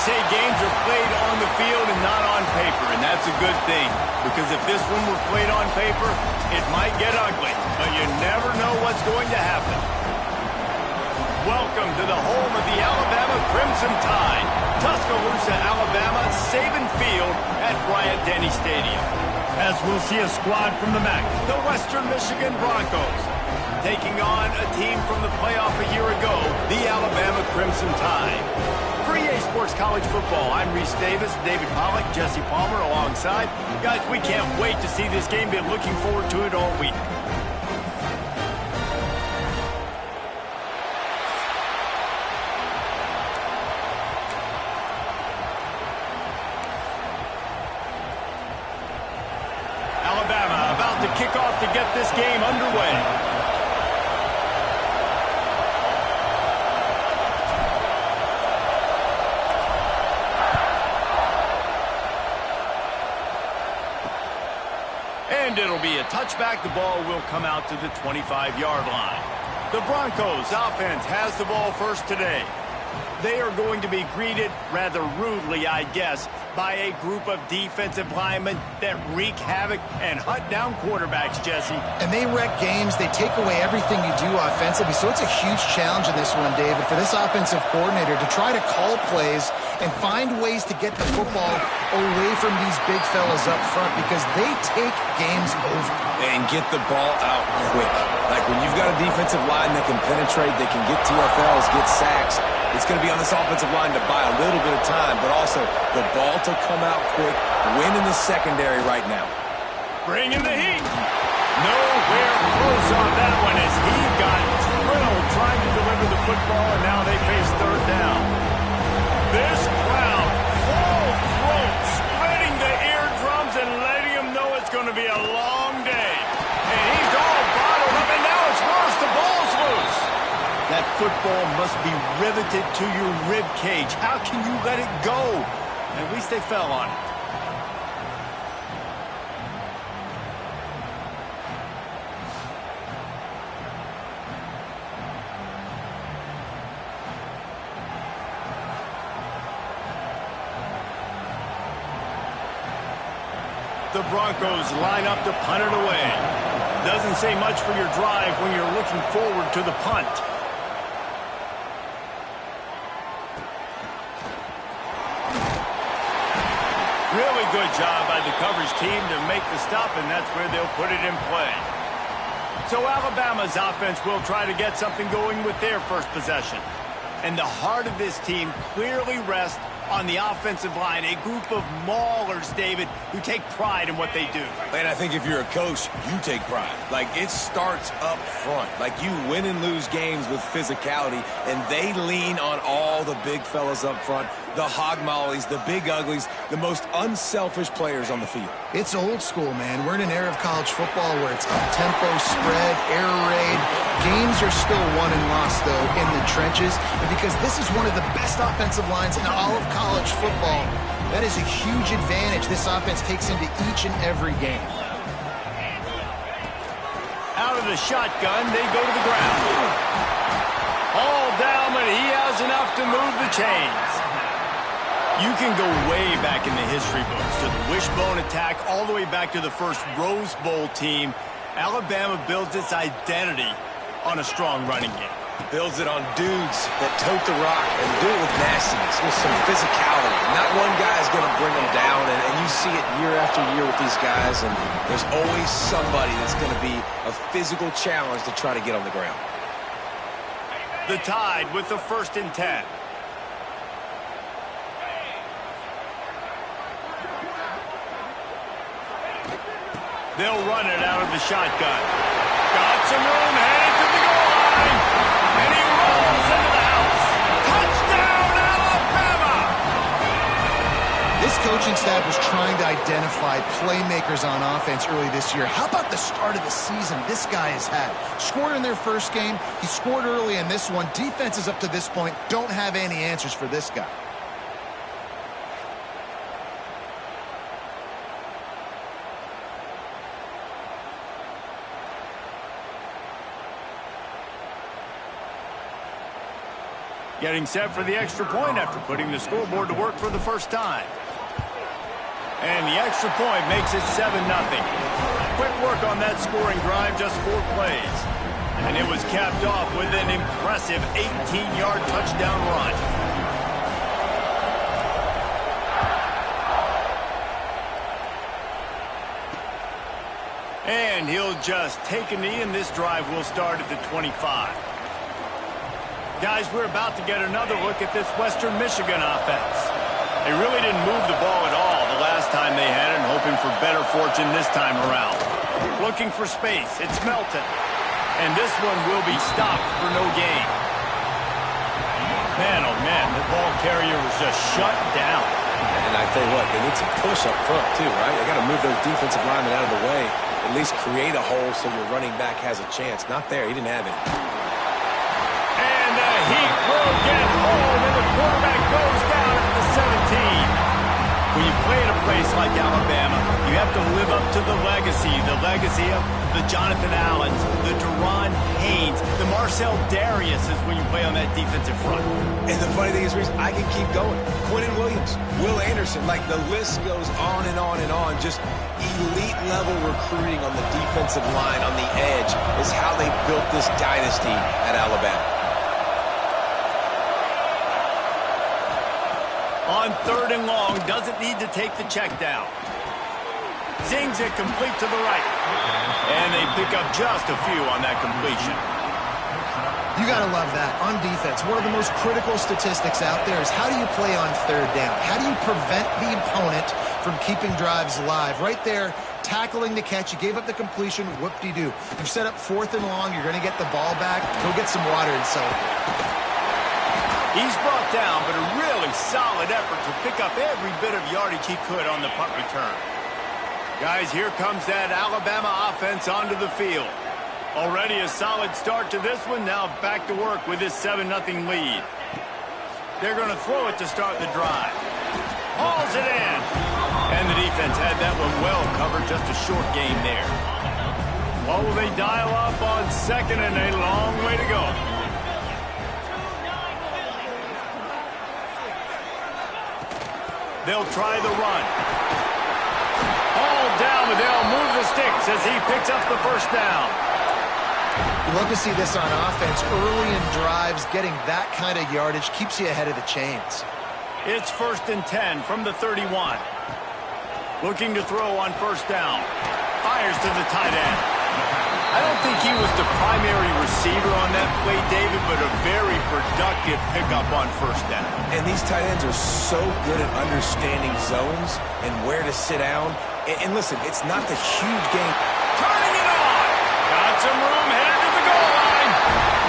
say games are played on the field and not on paper, and that's a good thing. Because if this one were played on paper, it might get ugly. But you never know what's going to happen. Welcome to the home of the Alabama Crimson Tide. Tuscaloosa, Alabama, Saban Field at Bryant-Denny Stadium. As we'll see a squad from the MAC, the Western Michigan Broncos, taking on a team from the playoff a year ago, the Alabama Crimson Tide. For EA Sports College Football, I'm Reese Davis, David Pollack, Jesse Palmer alongside. Guys, we can't wait to see this game. Been looking forward to it all week. Alabama about to kick off to get this game underway. And it'll be a touchback. The ball will come out to the 25-yard line. The Broncos offense has the ball first today. They are going to be greeted rather rudely, I guess, by a group of defensive linemen that wreak havoc and hunt down quarterbacks, Jesse. And they wreck games. They take away everything you do offensively. So it's a huge challenge in this one, David, for this offensive coordinator to try to call plays and find ways to get the football away from these big fellas up front because they take games over. And get the ball out quick. Like when you've got a defensive line that can penetrate, they can get TFLs, get sacks, it's going to be on this offensive line to buy a little bit of time, but also the ball to come out quick, win in the secondary right now. Bring in the heat. Nowhere close on that one as he got drilled trying to deliver the football, and now they face third down. This crowd, full throat, spreading the eardrums and letting them know it's going to be a long day. And he's all bottled up, and now it's worse. The ball's loose. That football must be riveted to your rib cage. How can you let it go? At least they fell on it. The Broncos line up to punt it away. Doesn't say much for your drive when you're looking forward to the punt. Really good job by the coverage team to make the stop, and that's where they'll put it in play. So Alabama's offense will try to get something going with their first possession. And the heart of this team clearly rests on the offensive line, a group of maulers, David, who take pride in what they do. And I think if you're a coach, you take pride. Like, it starts up front. Like, you win and lose games with physicality, and they lean on all the big fellas up front, the hog mollies, the big uglies, the most unselfish players on the field. It's old school, man. We're in an era of college football where it's up-tempo, spread, air raid. Games are still won and lost, though, in the trenches. And because this is one of the best offensive lines in all of college football, that is a huge advantage this offense takes into each and every game. Out of the shotgun, they go to the ground. All down, but he has enough to move the chains. You can go way back in the history books to the wishbone attack, all the way back to the first Rose Bowl team. Alabama builds its identity on a strong running game. Builds it on dudes that tote the rock and do it with nastiness, with some physicality. Not one guy is going to bring them down, and you see it year after year with these guys, and there's always somebody that's going to be a physical challenge to try to get on the ground. The Tide with the 1st and 10. They'll run it out of the shotgun. Got some room, headed to the goal line. And he rolls into the house. Touchdown, Alabama! This coaching staff was trying to identify playmakers on offense early this year. How about the start of the season this guy has had? Scored in their first game. He scored early in this one. Defenses up to this point don't have any answers for this guy. Getting set for the extra point after putting the scoreboard to work for the first time. And the extra point makes it 7-0. Quick work on that scoring drive, just 4 plays. And it was capped off with an impressive 18-yard touchdown run. And he'll just take a knee, and this drive will start at the 25. Guys, we're about to get another look at this Western Michigan offense. They really didn't move the ball at all the last time they had it, and hoping for better fortune this time around. Looking for space. It's Melton. And this one will be stopped for no gain. Man, oh man, the ball carrier was just shut down. And I tell you what, they need some push up front too, right? They got to move those defensive linemen out of the way. At least create a hole so your running back has a chance. Not there. He didn't have it. And the Heat will get home, and the quarterback goes down at the 17. When you play at a place like Alabama, you have to live up to the legacy of the Jonathan Allens, the Deron Haynes, the Marcel Darius is when you play on that defensive front. And the funny thing is, Reese, I can keep going. Quentin Williams, Will Anderson, like the list goes on and on and on. Just elite level recruiting on the defensive line, on the edge, is how they built this dynasty at Alabama. On 3rd and long, doesn't need to take the check down. Zings it complete to the right. And they pick up just a few on that completion. You got to love that. On defense, one of the most critical statistics out there is how do you play on 3rd down? How do you prevent the opponent from keeping drives alive? Right there, tackling the catch. You gave up the completion. Whoop-de-doo. You've set up 4th and long. You're going to get the ball back. Go get some water and celebrate. He's brought down, but a really solid effort to pick up every bit of yardage he could on the punt return. Guys, here comes that Alabama offense onto the field. Already a solid start to this one. Now back to work with this 7-0 lead. They're going to throw it to start the drive. Hauls it in. And the defense had that one well covered. Just a short gain there. What will they dial up on 2nd and a long way to go? They'll try the run. All down, but they'll move the sticks as he picks up the first down. You love to see this on offense. Early in drives, getting that kind of yardage keeps you ahead of the chains. It's 1st and 10 from the 31. Looking to throw on 1st down. Fires to the tight end. I don't think he was the primary receiver on that play, David, but a very productive pickup on 1st down. And these tight ends are so good at understanding zones and where to sit down. And listen, it's not the huge game. Turning it on. Got some room, headed to the goal line.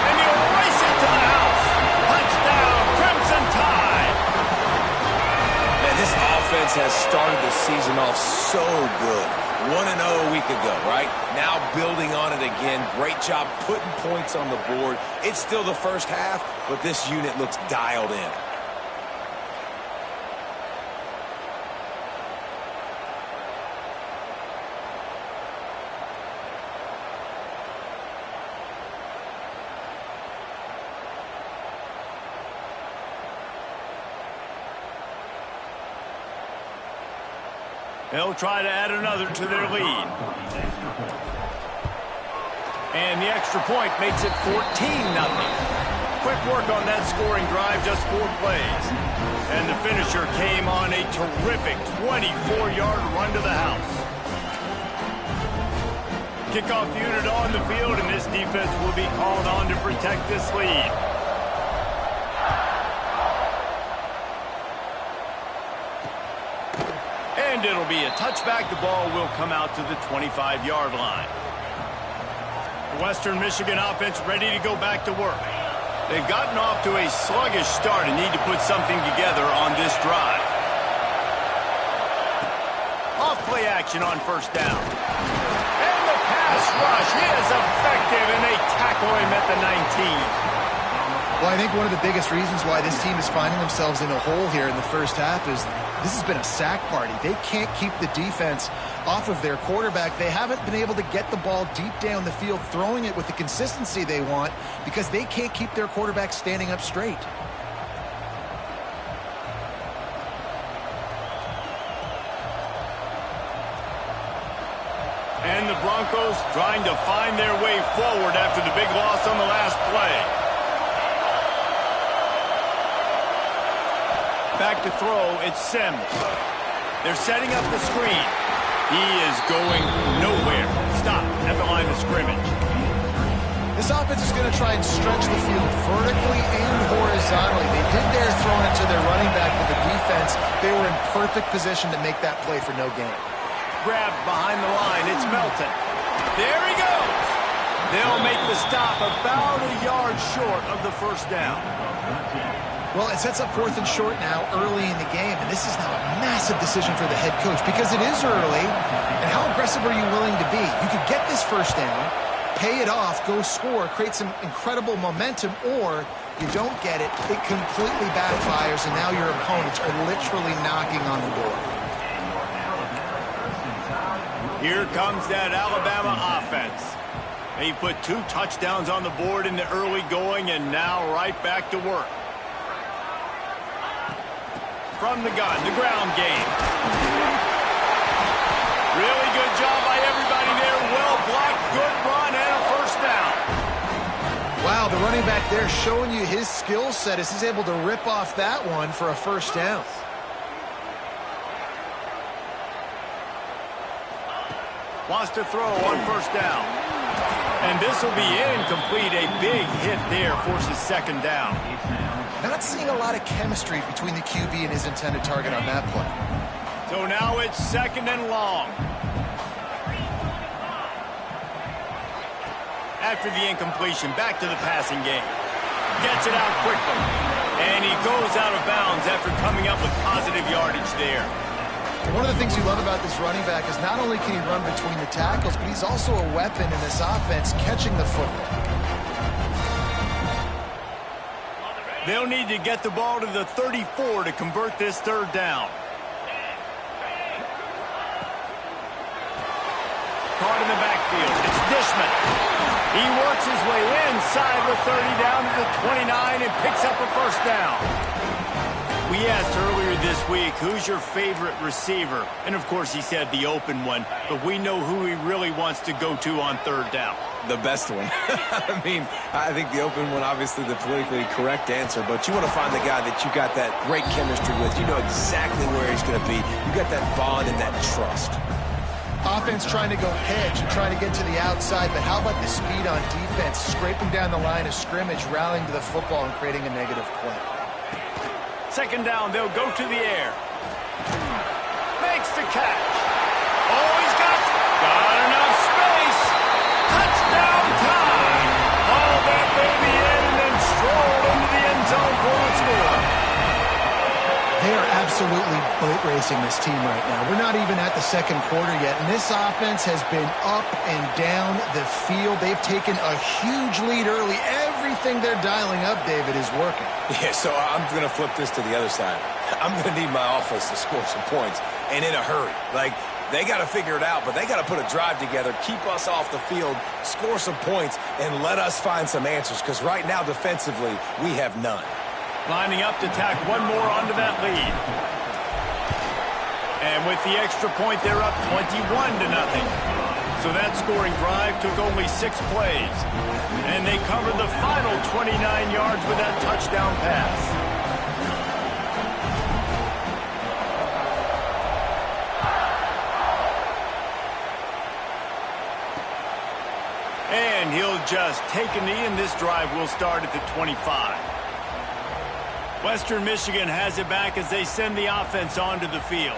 And he'll race it to the house. Touchdown, Crimson Tide. Man, this offense has started the season off so good. 1-0 a week ago, right? Now building on it again. Great job putting points on the board. It's still the first half, but this unit looks dialed in. They'll try to add another to their lead. And the extra point makes it 14-0. Quick work on that scoring drive, just 4 plays. And the finisher came on a terrific 24-yard run to the house. Kickoff unit on the field, and this defense will be called on to protect this lead. And it'll be a touchback. The ball will come out to the 25-yard line. The Western Michigan offense ready to go back to work. They've gotten off to a sluggish start and need to put something together on this drive. Off play action on 1st down. And the pass rush is effective, and they tackle him at the 19. Well, I think one of the biggest reasons why this team is finding themselves in a hole here in the first half is this has been a sack party. They can't keep the defense off of their quarterback. They haven't been able to get the ball deep down the field, throwing it with the consistency they want because they can't keep their quarterback standing up straight. and the Broncos trying to find their way forward after the big loss on the last play. Back to throw, it's Sims. They're setting up the screen. He is going nowhere. Stop at the line of scrimmage. This offense is going to try and stretch the field vertically and horizontally. They did their throwing it to their running back with the defense. They were in perfect position to make that play for no gain. Grabbed behind the line. It's Melton. There he goes. They'll make the stop about a yard short of the first down. Well, it sets up 4th and short now early in the game, and this is now a massive decision for the head coach because it is early, and how aggressive are you willing to be? You could get this first down, pay it off, go score, create some incredible momentum, or you don't get it, it completely backfires, and now your opponents are literally knocking on the door. Here comes that Alabama offense. They put 2 touchdowns on the board in the early going, and now right back to work. From the gun, the ground game. Really good job by everybody there. Well blocked, good run, and a first down. Wow, the running back there showing you his skill set as he's able to rip off that one for a first down. Wants to throw on first down. And this will be incomplete. A big hit there forces second down. Not seeing a lot of chemistry between the QB and his intended target on that play. So now it's 2nd and long. After the incompletion, back to the passing game. Gets it out quickly. And he goes out of bounds after coming up with positive yardage there. One of the things you love about this running back is not only can he run between the tackles, but he's also a weapon in this offense catching the football. They'll need to get the ball to the 34 to convert this 3rd down. Caught in the backfield. It's Dishman. He works his way inside the 30 down to the 29 and picks up a first down. We asked earlier this week, who's your favorite receiver? And, of course, he said the open one. But we know who he really wants to go to on 3rd down. The best one. I mean, I think the open one, obviously the politically correct answer, but you want to find the guy that you got that great chemistry with. You know exactly where he's going to be. You got that bond and that trust. Offense trying to go hedge and trying to get to the outside, but how about the speed on defense? Scraping down the line of scrimmage, rallying to the football and creating a negative play. 2nd down, they'll go to the air. Makes the catch. Oh, he's got enough space. Touchdown time. Haul that baby in and then stroll into the end zone for a score. They are absolutely boat racing this team right now. We're not even at the 2nd quarter yet, and this offense has been up and down the field. They've taken a huge lead early. Everything they're dialing up, David, is working. Yeah, so I'm going to flip this to the other side. I'm going to need my offense to score some points, and in a hurry. Like, they got to figure it out, but they got to put a drive together, keep us off the field, score some points, and let us find some answers, because right now, defensively, we have none. Lining up to tack one more onto that lead. And with the extra point, they're up 21-0. So that scoring drive took only 6 plays. And they covered the final 29 yards with that touchdown pass. And he'll just take a knee, and this drive will start at the 25. Western Michigan has it back as they send the offense onto the field.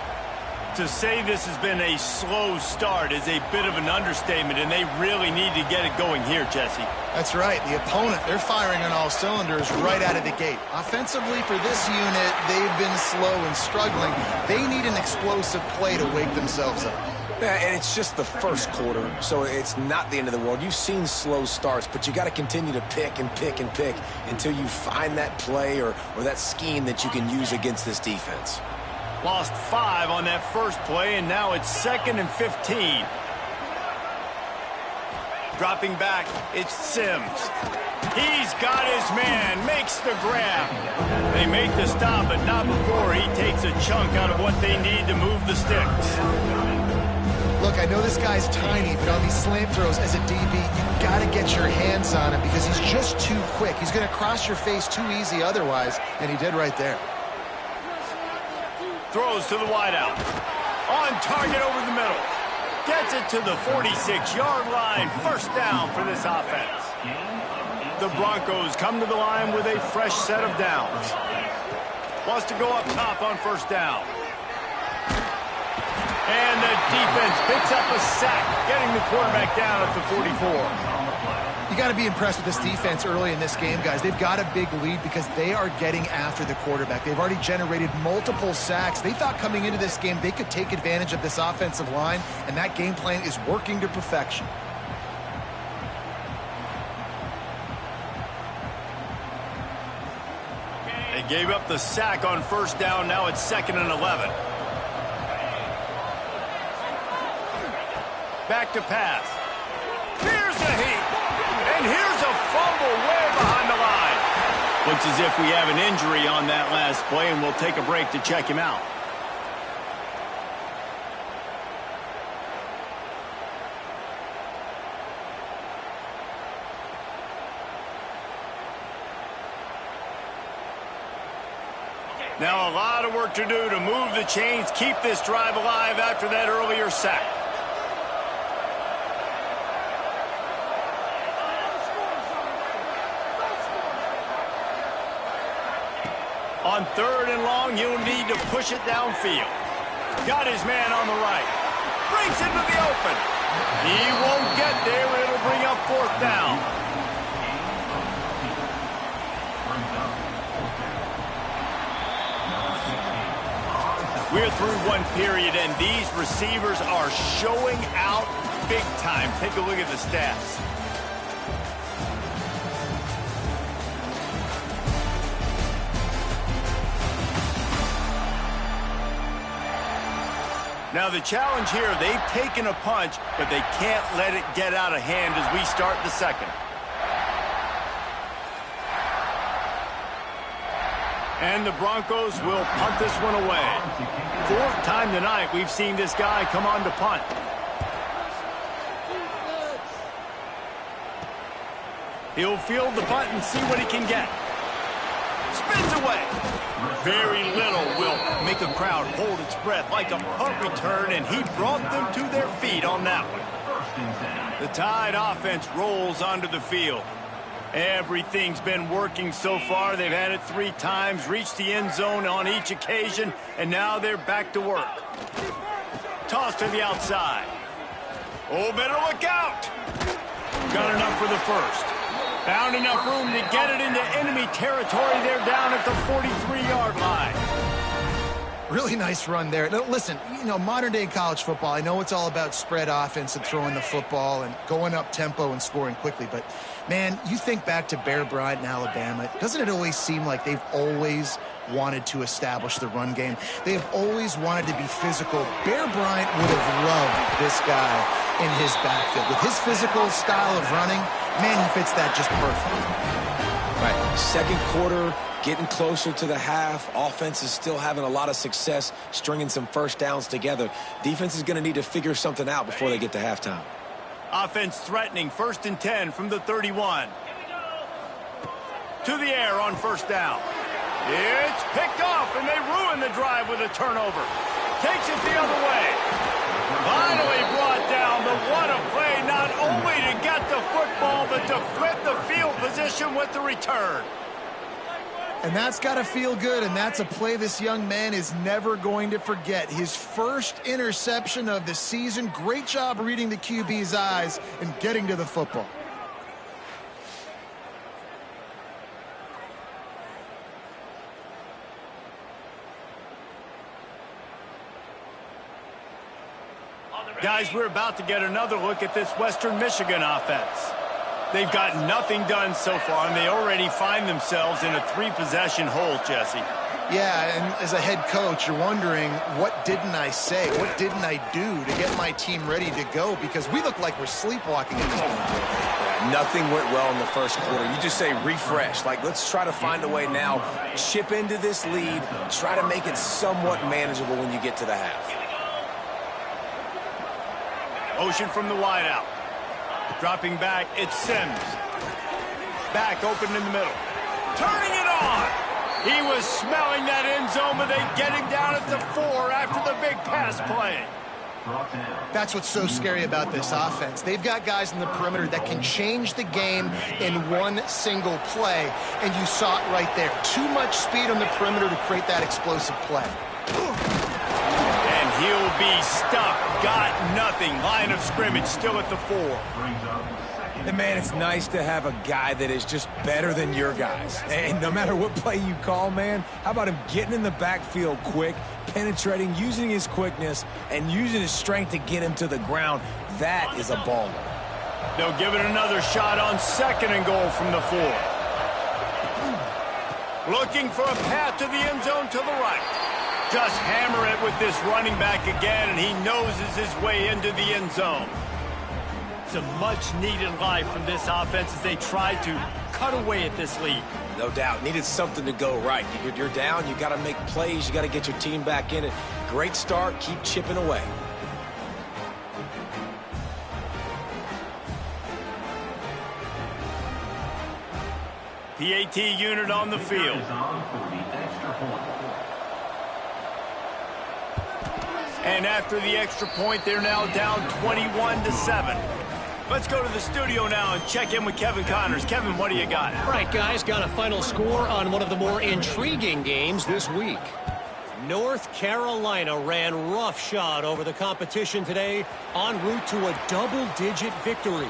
To say this has been a slow start is a bit of an understatement, and they really need to get it going here, Jesse. That's right. The opponent, they're firing on all cylinders right out of the gate. Offensively, for this unit, they've been slow and struggling. They need an explosive play to wake themselves up. Yeah, and it's just the first quarter, so it's not the end of the world. You've seen slow starts, but you got to continue to pick and pick and pick until you find that play or that scheme that you can use against this defense. Lost 5 on that first play, and now it's 2nd and 15. Dropping back, it's Sims. He's got his man, makes the grab. They make the stop, but not before he takes a chunk out of what they need to move the sticks. Look, I know this guy's tiny, but on these slant throws as a DB, you got to get your hands on him because he's just too quick. He's going to cross your face too easy otherwise, and he did right there. Throws to the wideout. On target over the middle. Gets it to the 46-yard line. First down for this offense. The Broncos come to the line with a fresh set of downs. Wants to go up top on first down. And the defense picks up a sack, getting the quarterback down at the 44. You got to be impressed with this defense early in this game, guys. They've got a big lead because they are getting after the quarterback. They've already generated multiple sacks. They thought coming into this game they could take advantage of this offensive line, and that game plan is working to perfection. They gave up the sack on first down. Now it's 2nd and 11. Back to pass. Here's the heat. And here's a fumble way behind the line. Looks as if we have an injury on that last play, and we'll take a break to check him out. Now a lot of work to do to move the chains, keep this drive alive after that earlier sack. On 3rd and long, he'll need to push it downfield. Got his man on the right. Brings it to the open. He won't get there. It'll bring up 4th down. We're through one period, and these receivers are showing out big time. Take a look at the stats. Now the challenge here, they've taken a punch, but they can't let it get out of hand as we start the second. And the Broncos will punt this one away. 4th time tonight we've seen this guy come on to punt. He'll field the punt and see what he can get. Spins away. Very little will make a crowd hold its breath like a punt return, and he brought them to their feet on that one. The Tide offense rolls onto the field. Everything's been working so far. They've had it 3 times, reached the end zone on each occasion, and now they're back to work. Toss to the outside. Oh, better look out. Got enough for the first. Found enough room to get it into enemy territory. They're down at the 43-yard line. Really nice run there. Now, listen, you know, modern-day college football, I know it's all about spread offense and throwing the football and going up tempo and scoring quickly, but, man, you think back to Bear Bryant in Alabama, doesn't it always seem like they've always wanted to establish the run game? They have always wanted to be physical. Bear Bryant would have loved this guy in his backfield. With his physical style of running, man, he fits that just perfectly. Right, 2nd quarter, getting closer to the half. Offense is still having a lot of success stringing some first downs together. Defense is going to need to figure something out before they get to halftime. Offense threatening, 1st and 10 from the 31. To the air on first down. It's picked off, and they ruin the drive with a turnover. Takes it the other way. Finally brought down, but what a play, not only to get the football, but to flip the field position with the return. And that's got to feel good, and that's a play this young man is never going to forget. His first interception of the season. Great job reading the QB's eyes and getting to the football. Guys, we're about to get another look at this Western Michigan offense. They've got nothing done so far, and they already find themselves in a 3-possession hole, Jesse. Yeah, and as a head coach, you're wondering, what didn't I say? What didn't I do to get my team ready to go? Because we look like we're sleepwalking at this point. Nothing went well in the first quarter. You just say refresh. Like, let's try to find a way now. Chip into this lead. Try to make it somewhat manageable when you get to the half. Motion from the wideout. Dropping back, it's Sims. Back open in the middle. Turning it on. He was smelling that end zone, but they get him down at the 4 after the big pass play. That's what's so scary about this offense. They've got guys in the perimeter that can change the game in one single play, and you saw it right there. Too much speed on the perimeter to create that explosive play. And he'll be stuck. Got nothing. Line of scrimmage still at the 4. And, man, it's nice to have a guy that is just better than your guys. And no matter what play you call, man, how about him getting in the backfield quick, penetrating, using his quickness, and using his strength to get him to the ground? That is a baller. They'll give it another shot on 2nd and goal from the 4. Looking for a path to the end zone to the right. Just hammer it with this running back again, and he noses his way into the end zone. It's a much-needed life from this offense as they try to cut away at this lead. No doubt. Needed something to go right. You're down. You got to make plays. You got to get your team back in it. Great start. Keep chipping away. PAT unit on the field. And after the extra point, they're now down 21-7. Let's go to the studio now and check in with Kevin Connors. Kevin, what do you got? All right, guys, got a final score on one of the more intriguing games this week. North Carolina ran roughshod over the competition today en route to a double-digit victory.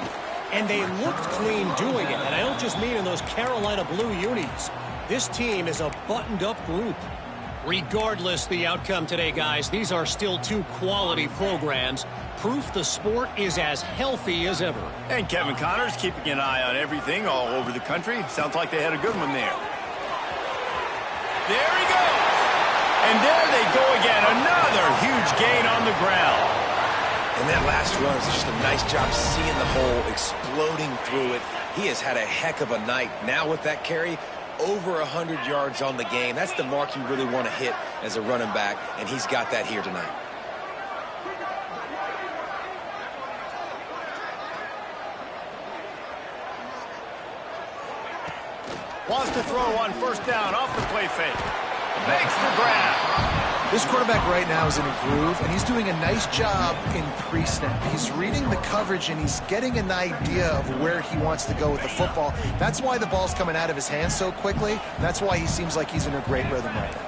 And they looked clean doing it. And I don't just mean in those Carolina blue unis. This team is a buttoned-up group. Regardless the outcome today, guys, these are still two quality programs. Proof the sport is as healthy as ever. And Kevin Connors keeping an eye on everything all over the country. Sounds like they had a good one there. There he goes. And there they go again. Another huge gain on the ground. And that last run was just a nice job seeing the hole, exploding through it. He has had a heck of a night. Now with that carry, over 100 yards on the game. That's the mark you really want to hit as a running back, and he's got that here tonight. Wants to throw on 1st down off the play fake. Makes the grab. This quarterback right now is in a groove, and he's doing a nice job in pre-snap. He's reading the coverage, and he's getting an idea of where he wants to go with the football. That's why the ball's coming out of his hands so quickly. And that's why he seems like he's in a great rhythm right now.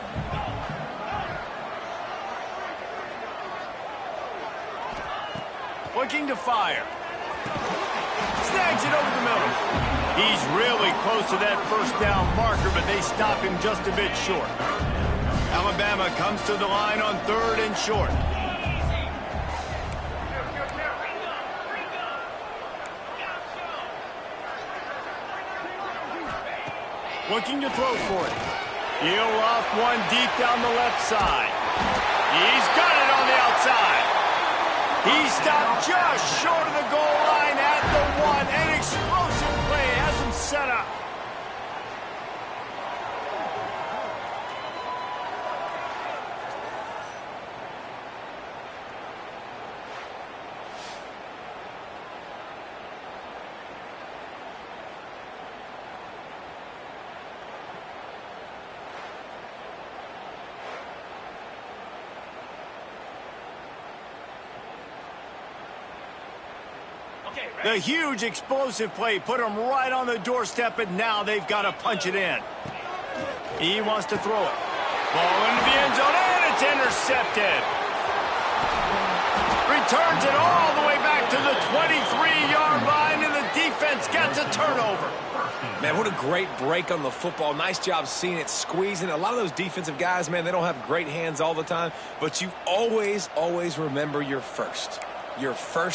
Looking to fire. Snags it over the middle. He's really close to that 1st down marker, but they stop him just a bit short. Alabama comes to the line on 3rd and short. Looking to throw for it. He'll off one deep down the left side. He's got it on the outside. He stopped just short of the goal line at the 1. An explosive play has him set up. The huge explosive play put him right on the doorstep, and now they've got to punch it in. He wants to throw it. Ball into the end zone, and it's intercepted. Returns it all the way back to the 23-yard line, and the defense gets a turnover. Man, what a great break on the football. Nice job seeing it, squeezing. A lot of those defensive guys, man, they don't have great hands all the time, but you always, always remember your first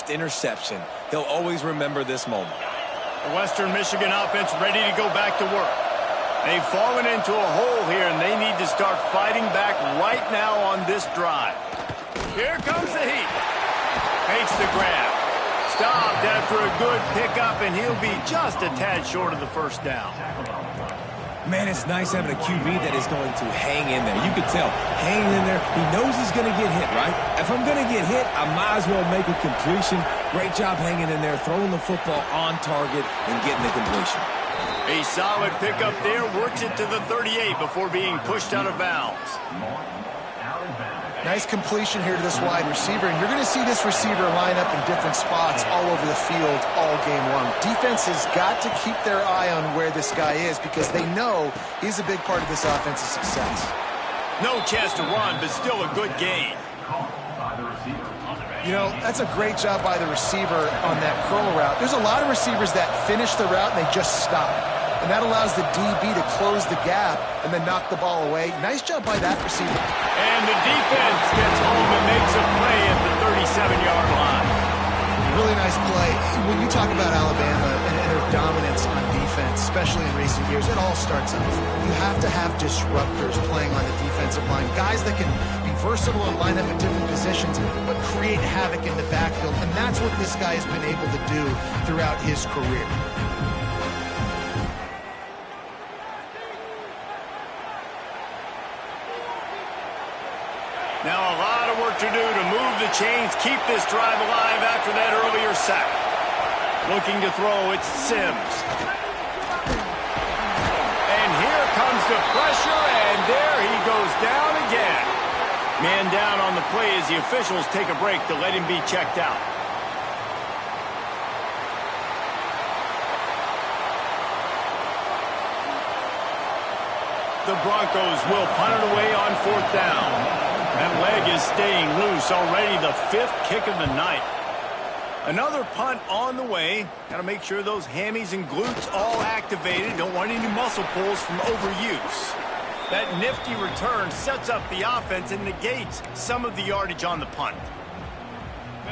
interception. He'll always remember this moment. The Western Michigan offense ready to go back to work. They've fallen into a hole here, and they need to start fighting back right now on this drive. Here comes the heat. Makes the grab. Stopped after a good pickup, and he'll be just a tad short of the 1st down. Man, it's nice having a QB that is going to hang in there. You can tell, hanging in there, he knows he's going to get hit, right? If I'm going to get hit, I might as well make a completion. Great job hanging in there, throwing the football on target and getting the completion. A solid pickup there, works it to the 38 before being pushed out of bounds. Nice completion here to this wide receiver, and you're going to see this receiver line up in different spots all over the field all game long. Defense has got to keep their eye on where this guy is because they know he's a big part of this offense's success. No chance to run, but still a good gain. You know, that's a great job by the receiver on that curl route. There's a lot of receivers that finish the route and they just stop. And that allows the DB to close the gap and then knock the ball away. Nice job by that receiver. And the defense gets home and makes a play at the 37-yard line. Really nice play. When you talk about Alabama and their dominance on defense, especially in recent years, it all starts off. You have to have disruptors playing on the defensive line, guys that can be versatile and line up at different positions, but create havoc in the backfield. And that's what this guy has been able to do throughout his career. Now a lot of work to do to move the chains, keep this drive alive after that earlier sack. Looking to throw, it's Sims. And here comes the pressure, and there he goes down again. Man down on the play as the officials take a break to let him be checked out. The Broncos will punt it away on 4th down. That leg is staying loose, already the 5th kick of the night. Another punt on the way. Got to make sure those hammies and glutes all activated. Don't want any muscle pulls from overuse. That nifty return sets up the offense and negates some of the yardage on the punt.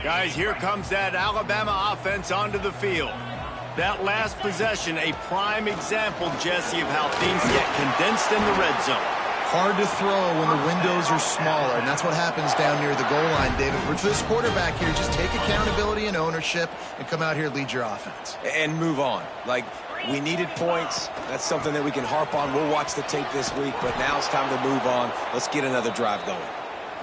Guys, here comes that Alabama offense onto the field. That last possession, a prime example, Jesse, of how things get condensed in the red zone. Hard to throw when the windows are smaller, and that's what happens down near the goal line, David. For this quarterback here, just take accountability and ownership and come out here and lead your offense. And move on. Like, we needed points. That's something that we can harp on. We'll watch the tape this week, but now it's time to move on. Let's get another drive going.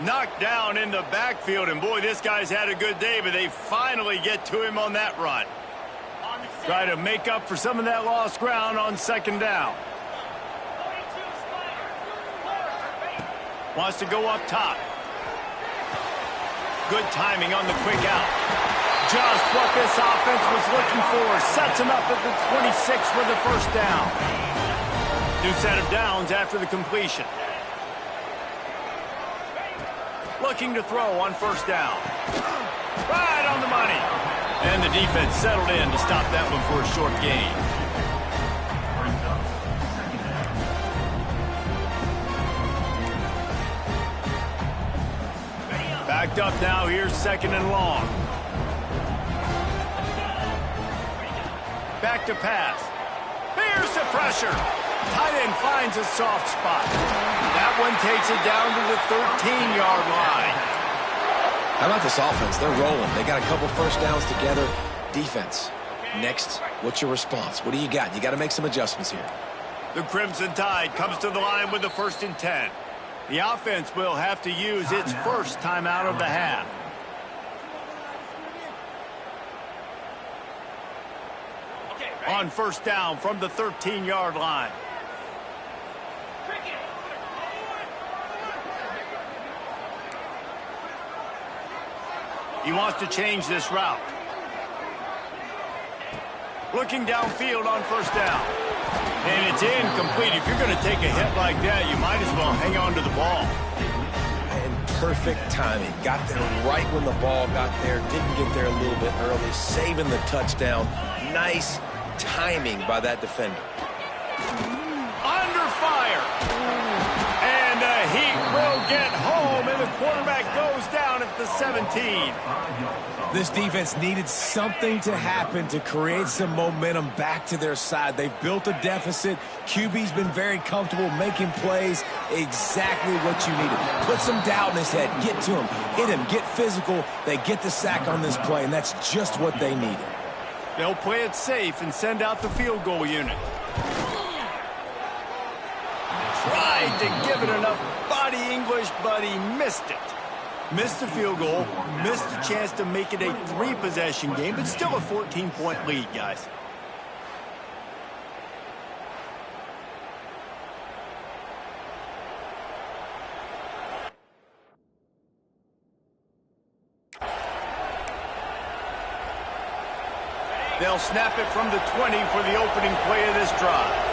Knocked down in the backfield, and boy, this guy's had a good day, but they finally get to him on that run. Try to make up for some of that lost ground on 2nd down. Wants to go up top. Good timing on the quick out. Just what this offense was looking for. Sets him up at the 26 for the 1st down. New set of downs after the completion. Looking to throw on 1st down. Right on the money. And the defense settled in to stop that one for a short gain. Backed up now, here's 2nd and long. Back to pass. Here's the pressure. Tight end finds a soft spot. That one takes it down to the 13-yard line. How about this offense? They're rolling. They got a couple 1st downs together. Defense. Next, what's your response? What do you got? You got to make some adjustments here. The Crimson Tide comes to the line with the 1st and 10. The offense will have to use its first timeout of the half. On 1st down from the 13-yard line. He wants to change this route. Looking downfield on 1st down. And it's incomplete. If you're going to take a hit like that, you might as well hang on to the ball. And perfect timing. Got there right when the ball got there. Didn't get there a little bit early. Saving the touchdown. Nice timing by that defender. Under fire. And the Heat will get home, and the quarterback goes down at the 17. This defense needed something to happen to create some momentum back to their side. They've built a deficit. QB's been very comfortable making plays. Exactly what you needed. Put some doubt in his head. Get to him. Hit him. Get physical. They get the sack on this play, and that's just what they needed. They'll play it safe and send out the field goal unit. tried to give it enough body English, but he missed it. Missed the field goal, missed the chance to make it a 3-possession game, but still a 14-point lead, guys. They'll snap it from the 20 for the opening play of this drive.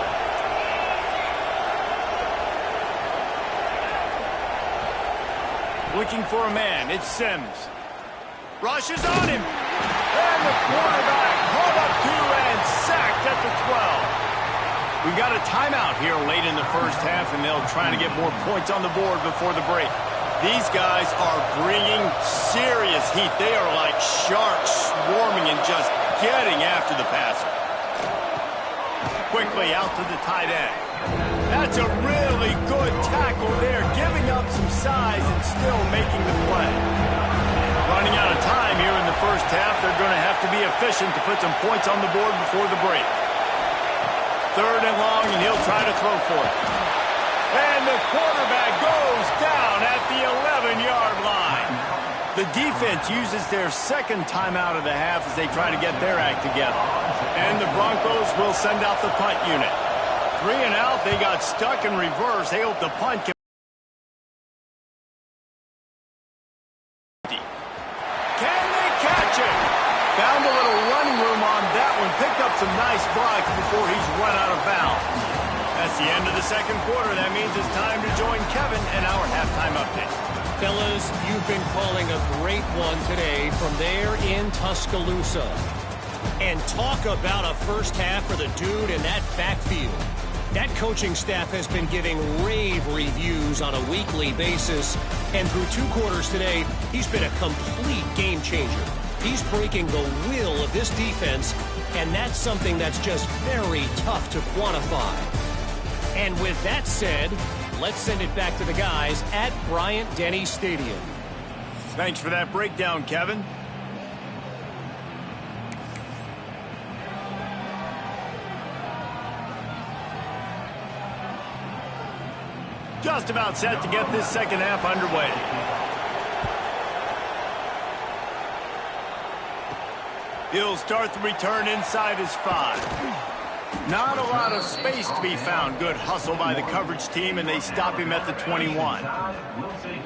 Looking for a man, it's Sims. Rushes on him. And the quarterback caught up to and sacked at the 12. We got a timeout here late in the first half, and they'll try to get more points on the board before the break. These guys are bringing serious heat. They are like sharks swarming and just getting after the passer. Quickly out to the tight end. That's a really good tackle there, giving up some size and still making the play. Running out of time here in the first half. They're going to have to be efficient to put some points on the board before the break. 3rd and long, and he'll try to throw for it. And the quarterback goes down at the 11-yard line. The defense uses their second timeout of the half as they try to get their act together. And the Broncos will send out the punt unit. 3 and out, they got stuck in reverse. They hope the punt can... Can they catch it? Found a little running room on that one. Picked up some nice blocks before he's run out of bounds. That's the end of the second quarter. That means it's time to join Kevin and our halftime update. Fellas, you've been calling a great one today from there in Tuscaloosa. And talk about a first half for the dude in that backfield. That coaching staff has been giving rave reviews on a weekly basis. And through 2 quarters today, he's been a complete game changer. He's breaking the will of this defense, and that's something that's just very tough to quantify. And with that said, let's send it back to the guys at Bryant-Denny Stadium. Thanks for that breakdown, Kevin. Just about set to get this second half underway. He'll start the return inside his 5. Not a lot of space to be found. Good hustle by the coverage team, and they stop him at the 21.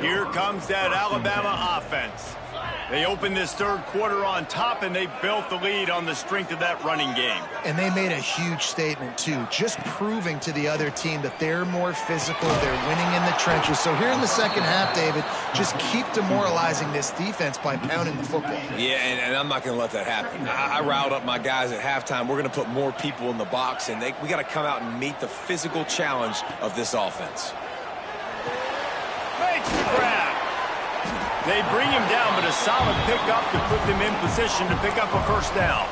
Here comes that Alabama offense. They opened this third quarter on top, and they built the lead on the strength of that running game. And they made a huge statement, too, just proving to the other team that they're more physical, they're winning in the trenches. So here in the second half, David, just keep demoralizing this defense by pounding the football. Yeah, and I'm not going to let that happen. I riled up my guys at halftime. We're going to put more people in the box, and we got to come out and meet the physical challenge of this offense. Makes the grab. They bring him down, but a solid pickup to put them in position to pick up a first down.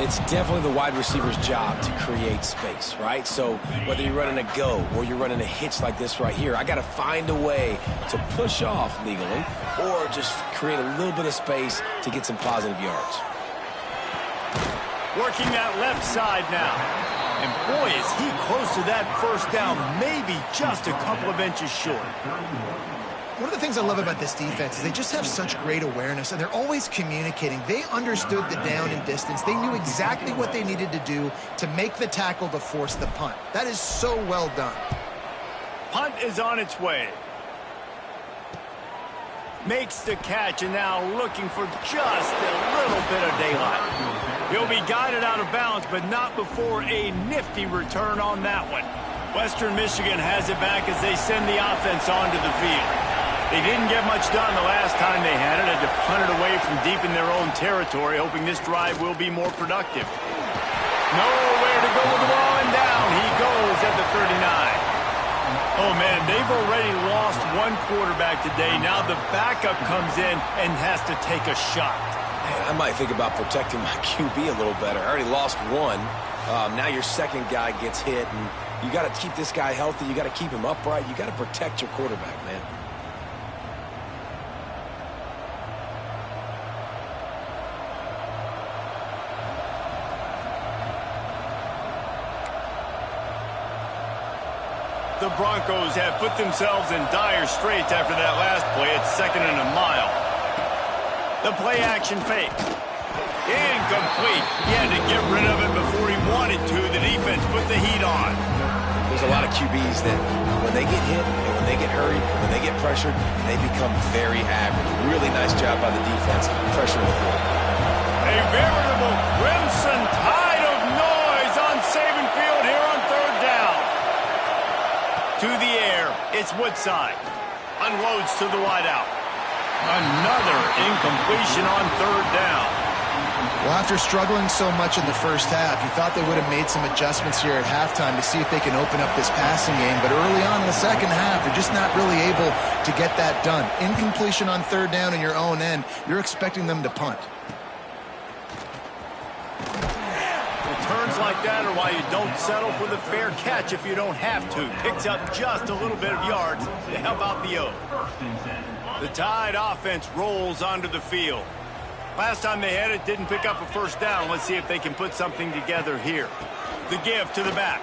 It's definitely the wide receiver's job to create space, right? So whether you're running a go or you're running a hitch like this right here, I got to find a way to push off legally or just create a little bit of space to get some positive yards. Working that left side now. And boy, is he close to that first down, maybe just a couple of inches short. One of the things I love about this defense is they just have such great awareness, and they're always communicating. They understood the down and distance. They knew exactly what they needed to do to make the tackle to force the punt. That is so well done. Punt is on its way. Makes the catch, and now looking for just a little bit of daylight. He'll be guided out of bounds, but not before a nifty return on that one. Western Michigan has it back as they send the offense onto the field. They didn't get much done the last time they had it. Had to punt it away from deep in their own territory, hoping this drive will be more productive. Nowhere to go with the ball, and down he goes at the 39. Oh, man, they've already lost one quarterback today. Now the backup comes in and has to take a shot. Man, I might think about protecting my QB a little better. I already lost one. Now your second guy gets hit, and you got to keep this guy healthy. You got to keep him upright. You got to protect your quarterback, man. The Broncos have put themselves in dire straits after that last play. It's 2nd and a mile. The play action fake. Incomplete. He had to get rid of it before he wanted to. The defense put the heat on. There's a lot of QBs that when they get hit and when they get hurried and when they get pressured, they become very average. Really nice job by the defense pressuring the quarterback. A veritable crimson tide of noise on Saban Field here on 3rd down. To the air, it's Woodside. Unloads to the wideout. Another incompletion on 3rd down. Well, after struggling so much in the first half, you thought they would have made some adjustments here at halftime to see if they can open up this passing game. But early on in the second half, they're just not really able to get that done. Incompletion on 3rd down in your own end, you're expecting them to punt. Turns like that are why you don't settle for the fair catch if you don't have to. Picks up just a little bit of yards to help out the O. The Tide offense rolls onto the field. Last time they had it, didn't pick up a 1st down. Let's see if they can put something together here. The give to the back.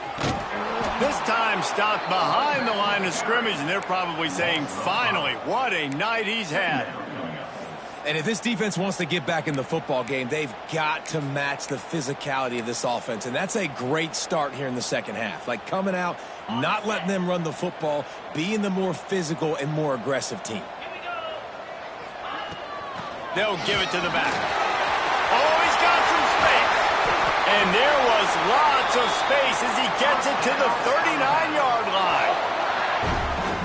This time stopped behind the line of scrimmage, and they're probably saying, finally, what a night he's had. And if this defense wants to get back in the football game, they've got to match the physicality of this offense. And that's a great start here in the second half. Like coming out, not letting them run the football, being the more physical and more aggressive team. They'll give it to the back. Oh, he's got some space. And there was lots of space as he gets it to the 39-yard line.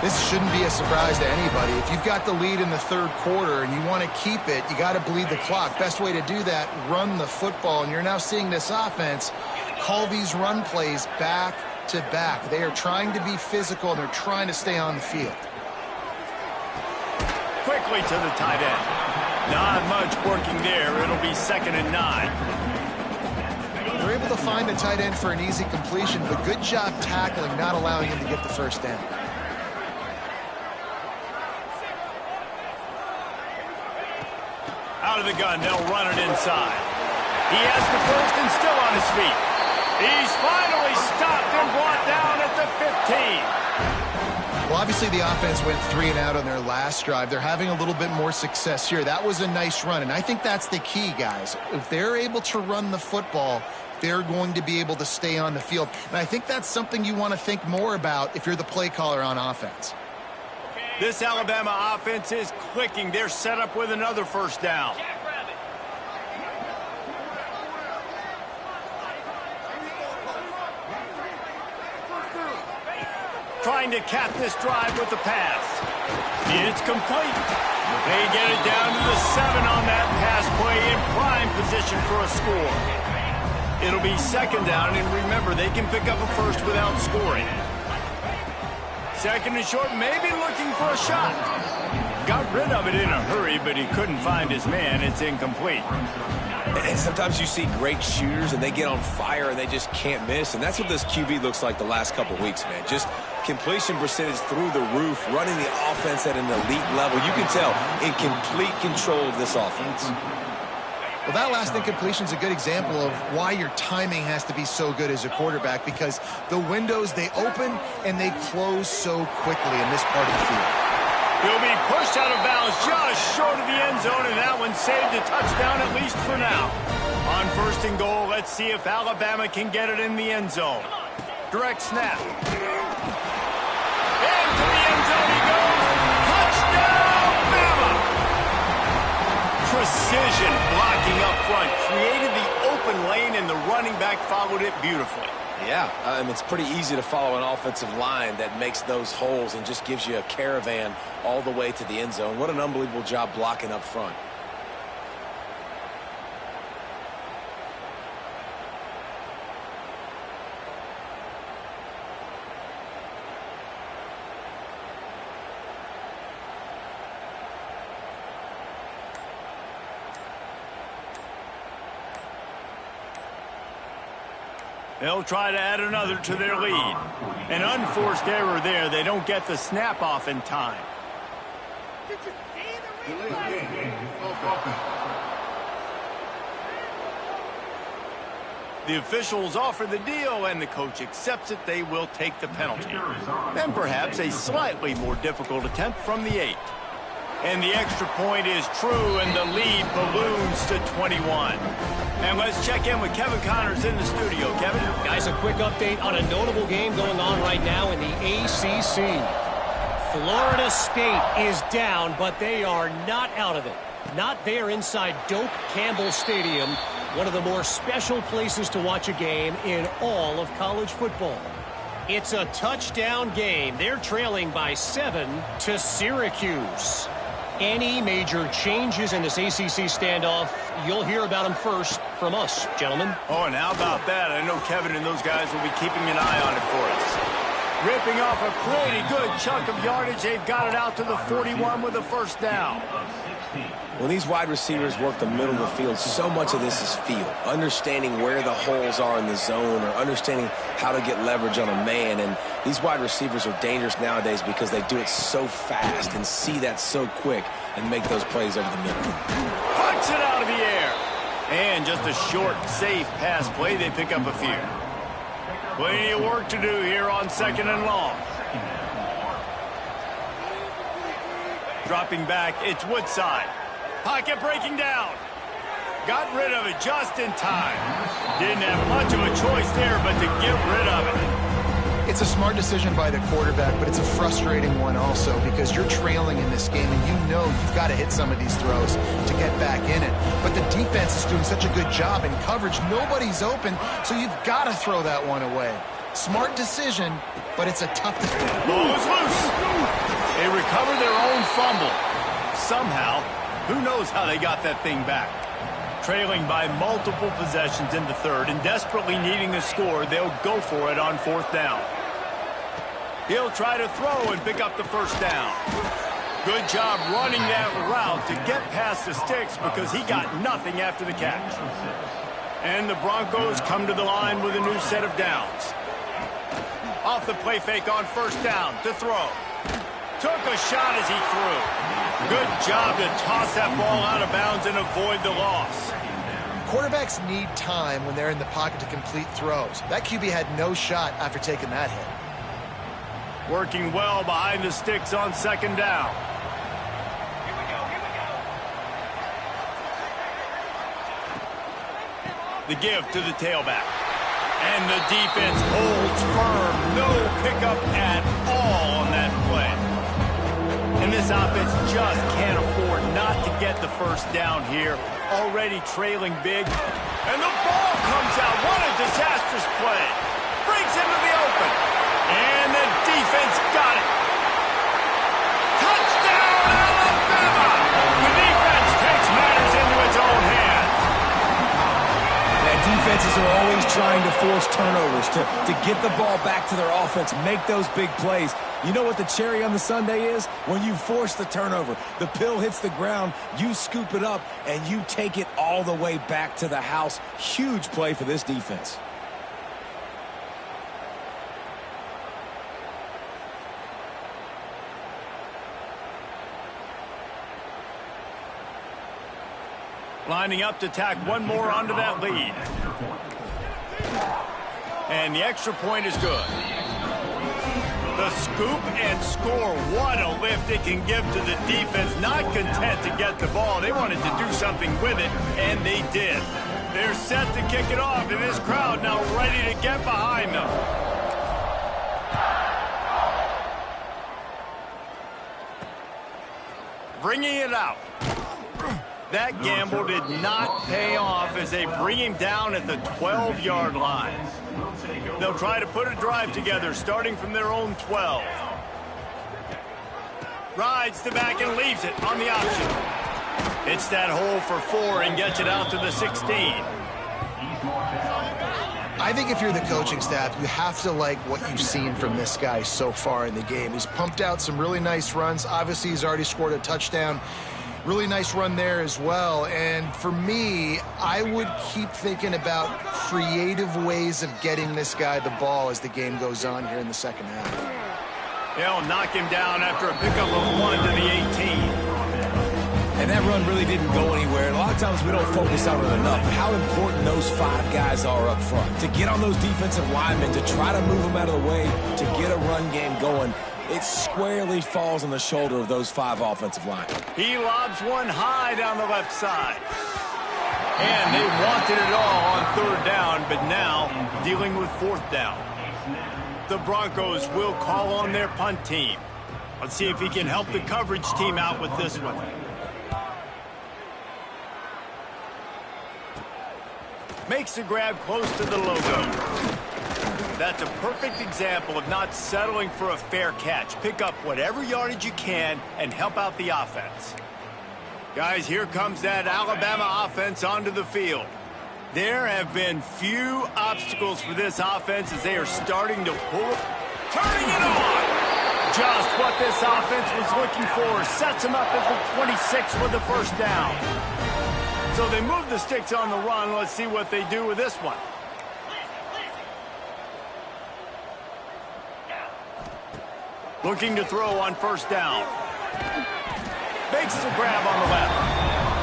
This shouldn't be a surprise to anybody. If you've got the lead in the 3rd quarter and you want to keep it, you got to bleed the clock. Best way to do that, run the football. And you're now seeing this offense call these run plays back to back. They are trying to be physical, and they're trying to stay on the field. Quickly to the tight end. Not much working there. It'll be 2nd and 9. They're able to find the tight end for an easy completion, but good job tackling, not allowing him to get the 1st down. Out of the gun, they'll run it inside. He has the 1st and still on his feet. He's finally stopped and brought down at the 15. Well, obviously the offense went 3 and out on their last drive. They're having a little bit more success here. That was a nice run, and I think that's the key, guys. If they're able to run the football, they're going to be able to stay on the field. And I think that's something you want to think more about if you're the play caller on offense. This Alabama offense is clicking. They're set up with another 1st down. Trying to cap this drive with the pass. It's complete. They get it down to the 7 on that pass play in prime position for a score. It'll be 2nd down, and remember, they can pick up a 1st without scoring. 2nd and short, maybe looking for a shot. Got rid of it in a hurry, but he couldn't find his man. It's incomplete. And sometimes you see great shooters, and they get on fire, and they just can't miss. And that's what this QB looks like the last couple weeks, man. Just completion percentage through the roof, running the offense at an elite level. You can tell in complete control of this offense. Well, that last incompletion is a good example of why your timing has to be so good as a quarterback, because the windows, they open and they close so quickly in this part of the field. He'll be pushed out of bounds just short of the end zone, and that one saved a touchdown at least for now. On 1st and goal, let's see if Alabama can get it in the end zone. Direct snap. Into the end zone he goes. Touchdown, Bama! Precision blocking up front. Created the open lane, and the running back followed it beautifully. Yeah, it's pretty easy to follow an offensive line that makes those holes and just gives you a caravan all the way to the end zone. What an unbelievable job blocking up front. They'll try to add another to their lead. An unforced error there. They don't get the snap off in time. The officials offer the deal, and the coach accepts it. They will take the penalty. Then perhaps a slightly more difficult attempt from the 8. And the extra point is true, and the lead balloons to 21. And let's check in with Kevin Connors in the studio. Kevin? Guys, a quick update on a notable game going on right now in the ACC. Florida State is down, but they are not out of it. Not there inside Doak Campbell Stadium, one of the more special places to watch a game in all of college football. It's a touchdown game. They're trailing by 7 to Syracuse. Any major changes in this ACC standoff, you'll hear about them first from us, gentlemen. Oh, and how about that? I know Kevin and those guys will be keeping an eye on it for us. Ripping off a pretty good chunk of yardage. They've got it out to the 41 with a first down. When these wide receivers work the middle of the field, so much of this is feel. Understanding where the holes are in the zone or understanding how to get leverage on a man. And these wide receivers are dangerous nowadays because they do it so fast and see that so quick and make those plays over the middle. Punch it out of the air. And just a short, safe pass play. They pick up a few. Plenty of work to do here on 2nd and long. Dropping back, it's Woodside. Pocket breaking down. Got rid of it just in time. Didn't have much of a choice there, but to get rid of it. It's a smart decision by the quarterback, but it's a frustrating one also because you're trailing in this game, and you know you've got to hit some of these throws to get back in it. But the defense is doing such a good job in coverage. Nobody's open, so you've got to throw that one away. Smart decision, but it's a tough decision. Ball is loose. They recover their own fumble. Somehow, who knows how they got that thing back. Trailing by multiple possessions in the 3rd and desperately needing a score, they'll go for it on 4th down. He'll try to throw and pick up the first down. Good job running that route to get past the sticks because he got nothing after the catch. And the Broncos come to the line with a new set of downs. Off the play fake on 1st down to throw. Took a shot as he threw. Good job to toss that ball out of bounds and avoid the loss. Quarterbacks need time when they're in the pocket to complete throws. That QB had no shot after taking that hit. Working well behind the sticks on 2nd down. The give to the tailback. And the defense holds firm. No pickup at all on that play. And this offense just can't afford not to get the first down here. Already trailing big. And the ball comes out. What a disastrous play. Breaks into the open. And the defense got it. Touchdown, Alabama! The defense takes matters into its own hands. Defenses are always trying to force turnovers to get the ball back to their offense, make those big plays. You know what the cherry on the sundae is? When you force the turnover, the pill hits the ground, you scoop it up, and you take it all the way back to the house. Huge play for this defense. Lining up to tack one more onto that lead. And the extra point is good. The scoop and score. What a lift it can give to the defense. Not content to get the ball. They wanted to do something with it, and they did. They're set to kick it off, and this crowd now ready to get behind them. Bringing it out. That gamble did not pay off as they bring him down at the 12-yard line. They'll try to put a drive together starting from their own 12. Rides the back and leaves it on the option. Hits that hole for 4 and gets it out to the 16. I think if you're the coaching staff, you have to like what you've seen from this guy so far in the game. He's pumped out some really nice runs. Obviously, he's already scored a touchdown. Really nice run there as well. And for me, I would keep thinking about creative ways of getting this guy the ball as the game goes on here in the second half. They'll knock him down after a pickup of 1 to the 18. And that run really didn't go anywhere. And a lot of times we don't focus on it enough. How important those 5 guys are up front. To get on those defensive linemen, to try to move them out of the way, to get a run game going, it squarely falls on the shoulder of those 5 offensive linemen. He lobs one high down the left side. And they wanted it all on 3rd down, but now dealing with 4th down. The Broncos will call on their punt team. Let's see if he can help the coverage team out with this one. Makes the grab close to the logo. That's a perfect example of not settling for a fair catch. Pick up whatever yardage you can and help out the offense. Guys, here comes that Alabama offense onto the field. There have been few obstacles for this offense as they are starting to pull it. Turning it on! Just what this offense was looking for. Sets them up at the 26 with the 1st down. So they move the sticks on the run. Let's see what they do with this one. Looking to throw on 1st down. Makes the grab on the left.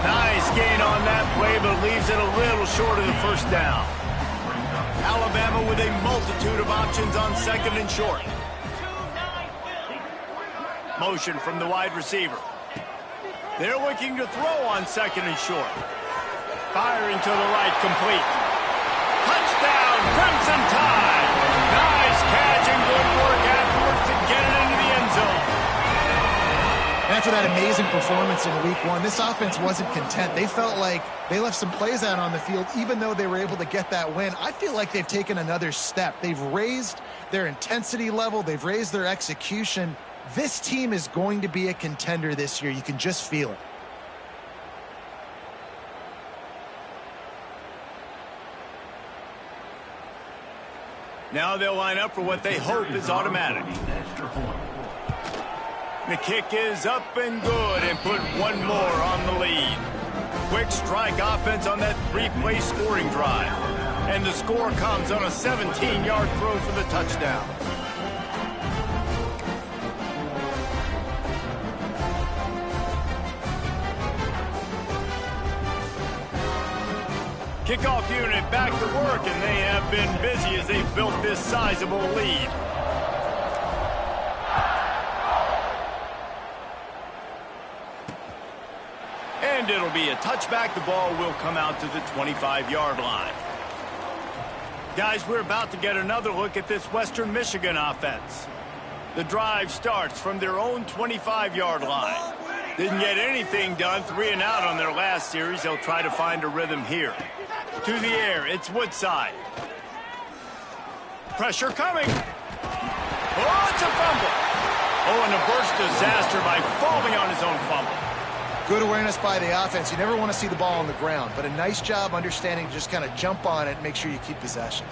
Nice gain on that play, but leaves it a little short of the 1st down. Alabama with a multitude of options on 2nd and short. Motion from the wide receiver. They're looking to throw on 2nd and short. Firing to the right, complete. Touchdown, Crimson Tide. Nice catch and good work afterwards to get it into the end zone. After that amazing performance in week 1, this offense wasn't content. They felt like they left some plays out on the field, even though they were able to get that win. I feel like they've taken another step. They've raised their intensity level. They've raised their execution. This team is going to be a contender this year. You can just feel it. Now they'll line up for what they hope is automatic. The kick is up and good and put one more on the lead. Quick strike offense on that 3-play scoring drive. And the score comes on a 17-yard throw for the touchdown. Kickoff unit back to work, and they have been busy as they've built this sizable lead. And it'll be a touchback. The ball will come out to the 25-yard line. Guys, we're about to get another look at this Western Michigan offense. The drive starts from their own 25-yard line. Didn't get anything done, 3 and out on their last series. They'll try to find a rhythm here. To the air, it's Woodside. Pressure coming. Oh, it's a fumble. Oh, and a burst disaster by falling on his own fumble. Good awareness by the offense. You never want to see the ball on the ground, but a nice job understanding to just kind of jump on it and make sure you keep possession.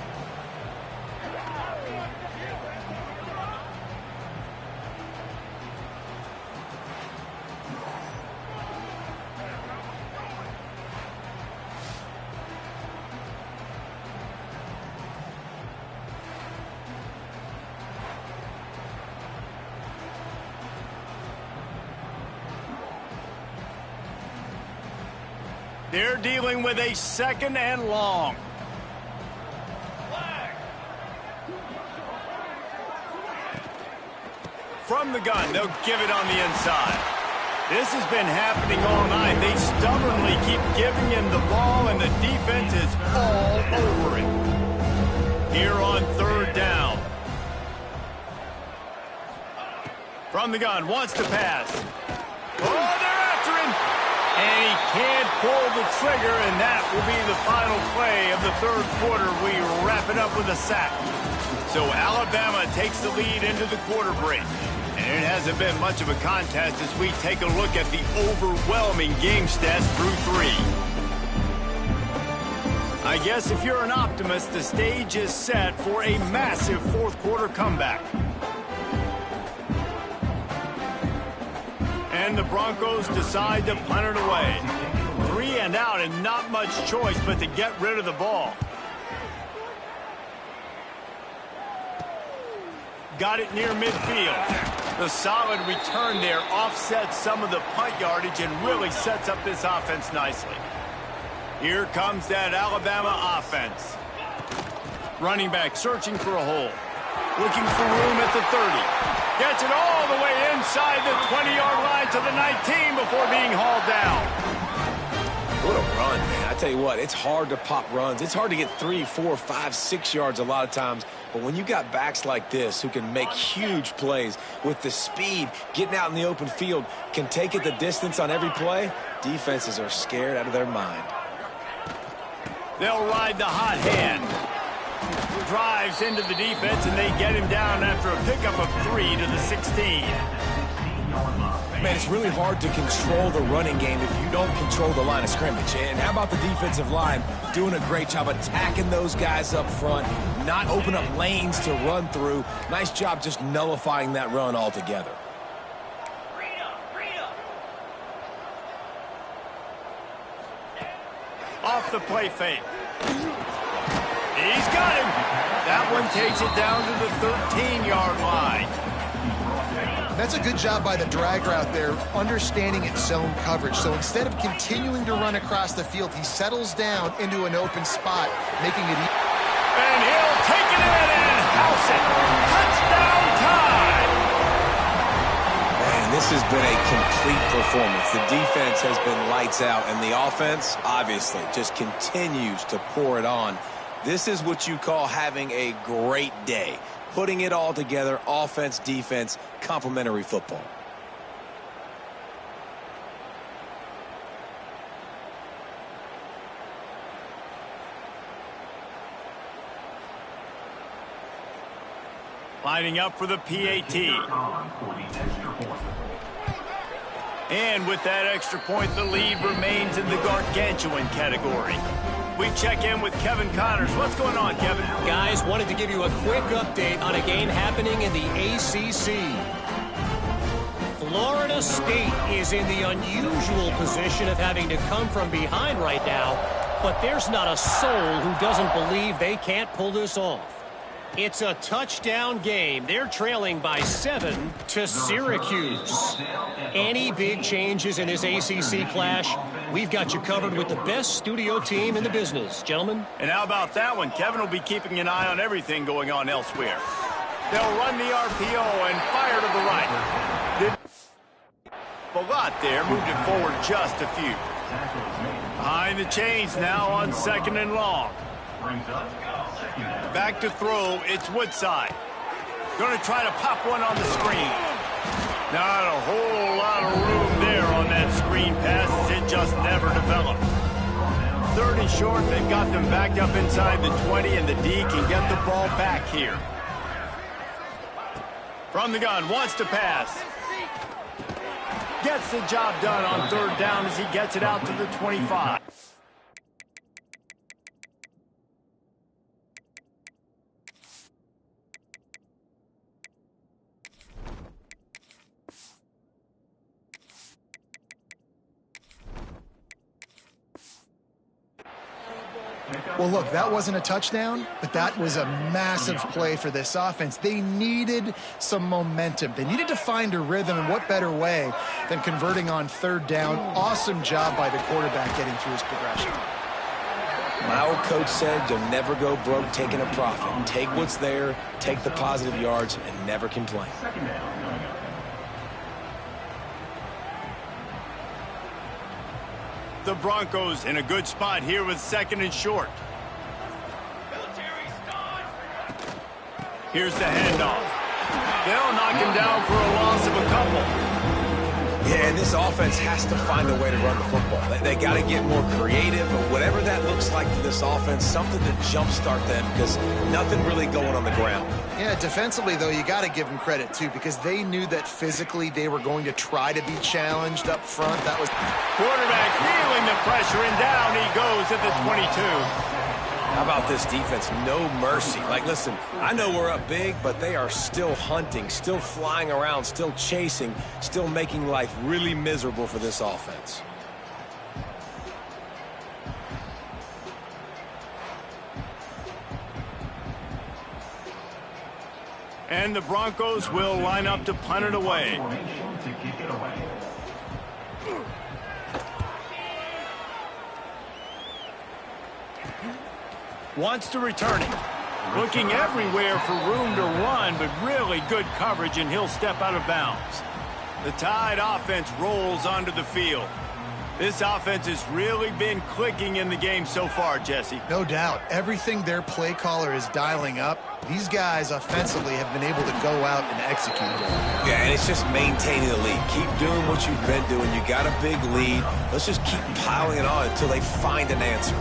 They're dealing with a 2nd and long. From the gun, they'll give it on the inside. This has been happening all night. They stubbornly keep giving him the ball, and the defense is all over it. Here on 3rd down. From the gun, wants to pass. Oh, they're after him. And he can't pull the trigger, and that will be the final play of the 3rd quarter. We wrap it up with a sack. So Alabama takes the lead into the quarter break. And it hasn't been much of a contest as we take a look at the overwhelming game stats through 3. I guess if you're an optimist, the stage is set for a massive 4th quarter comeback. And the Broncos decide to punt it away. 3 and out and not much choice but to get rid of the ball. got it near midfield. The solid return there offsets some of the punt yardage and really sets up this offense nicely. Here comes that Alabama offense. Running back searching for a hole. Looking for room at the 30. Gets it all the way inside the 20-yard line to the 19 before being hauled down. What a run, man. I tell you what, it's hard to pop runs. It's hard to get 3, 4, 5, 6 yards a lot of times. But when you got backs like this who can make huge plays with the speed, getting out in the open field, can take it the distance on every play, defenses are scared out of their mind. They'll ride the hot hand. Drives into the defense, and they get him down after a pickup of 3 to the 16. Man, it's really hard to control the running game if you don't control the line of scrimmage. And how about the defensive line doing a great job attacking those guys up front, not open up lanes to run through. Nice job just nullifying that run altogether. Off the play fake. He's got him. That one takes it down to the 13-yard line. That's a good job by the drag route there, understanding its zone coverage. So instead of continuing to run across the field, he settles down into an open spot, making it easy. And he'll take it in and house it. Touchdown time. Man, this has been a complete performance. The defense has been lights out, and the offense, obviously, just continues to pour it on. This is what you call having a great day. Putting it all together, offense, defense, complementary football. Lining up for the PAT. And with that extra point, the lead remains in the gargantuan category. We check in with Kevin Connors. What's going on, Kevin? Guys, wanted to give you a quick update on a game happening in the ACC. Florida State is in the unusual position of having to come from behind right now, but there's not a soul who doesn't believe they can't pull this off. It's a touchdown game. They're trailing by 7 to Syracuse. Any big changes in this ACC clash, we've got you covered with the best studio team in the business, gentlemen. And how about that one? Kevin will be keeping an eye on everything going on elsewhere. They'll run the RPO and fire to the right. A lot there, moved it forward just a few. Behind the chains now on 2nd and long. Back to throw, it's Woodside. Going to try to pop one on the screen. Not a whole lot of room there on that screen pass as it just never developed. 30 short, they've got them backed up inside the 20, and the D can get the ball back here. From the gun, wants to pass. Gets the job done on 3rd down as he gets it out to the 25. Well, look, that wasn't a touchdown, but that was a massive play for this offense. They needed some momentum. They needed to find a rhythm, and what better way than converting on 3rd down. Awesome job by the quarterback getting through his progression. My old coach said you'll never go broke taking a profit. Take what's there, take the positive yards, and never complain. The Broncos in a good spot here with 2nd and short. Here's the handoff. They'll knock him down for a loss of a couple. Yeah, and this offense has to find a way to run the football. They got to get more creative, or whatever that looks like for this offense, something to jumpstart them, because nothing really going on the ground. Yeah, defensively, though, you got to give them credit, too, because they knew that physically they were going to try to be challenged up front. That was quarterback feeling the pressure, and down he goes at the 22. How about this defense? No mercy. Like, listen, I know we're up big, but they are still hunting, still flying around, still chasing, still making life really miserable for this offense. And the Broncos will line up to punt it away. Wants to return it. Looking everywhere for room to run, but really good coverage, and he'll step out of bounds. The Tide offense rolls onto the field. This offense has really been clicking in the game so far, Jesse. No doubt. Everything their play caller is dialing up, these guys offensively have been able to go out and execute. Yeah, and it's just maintaining the lead. Keep doing what you've been doing. You got a big lead. Let's just keep piling it on until they find an answer.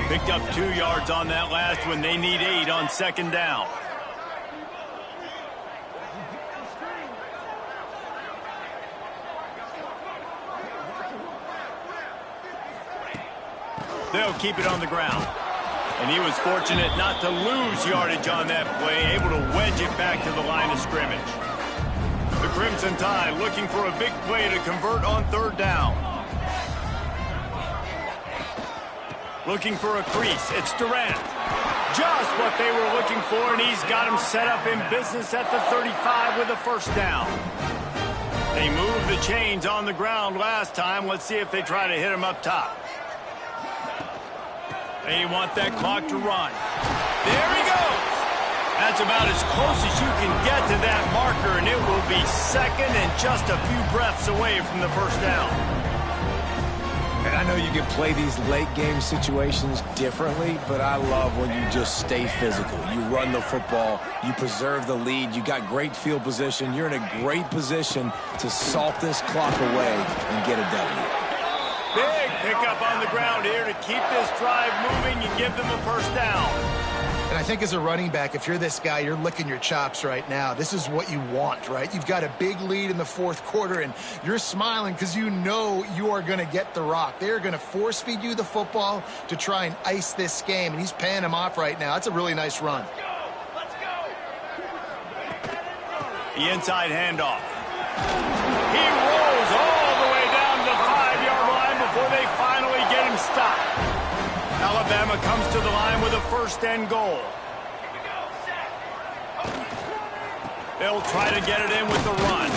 Picked up 2 yards on that last one. They need 8 on second down. They'll keep it on the ground. And he was fortunate not to lose yardage on that play, able to wedge it back to the line of scrimmage. The Crimson Tide looking for a big play to convert on third down. Looking for a crease. It's Durant. Just what they were looking for, and he's got him set up in business at the 35 with a first down. They moved the chains on the ground last time. Let's see if they try to hit him up top. They want that clock to run. There he goes. That's about as close as you can get to that marker, and it will be second and just a few breaths away from the first down. And I know you can play these late-game situations differently, but I love when you just stay physical. You run the football, you preserve the lead, you got great field position, you're in a great position to salt this clock away and get a W. Big pickup on the ground here to keep this drive moving and give them a first down. And I think as a running back, if you're this guy, you're licking your chops right now. This is what you want, right? You've got a big lead in the fourth quarter, and you're smiling because you know you are going to get the rock. They're going to force-feed you the football to try and ice this game, and he's paying him off right now. That's a really nice run. Let's go. The inside handoff. He rolls all the way down to the 5-yard line before they finally get him stopped. Alabama comes to the line with a first and goal. They'll try to get it in with the run.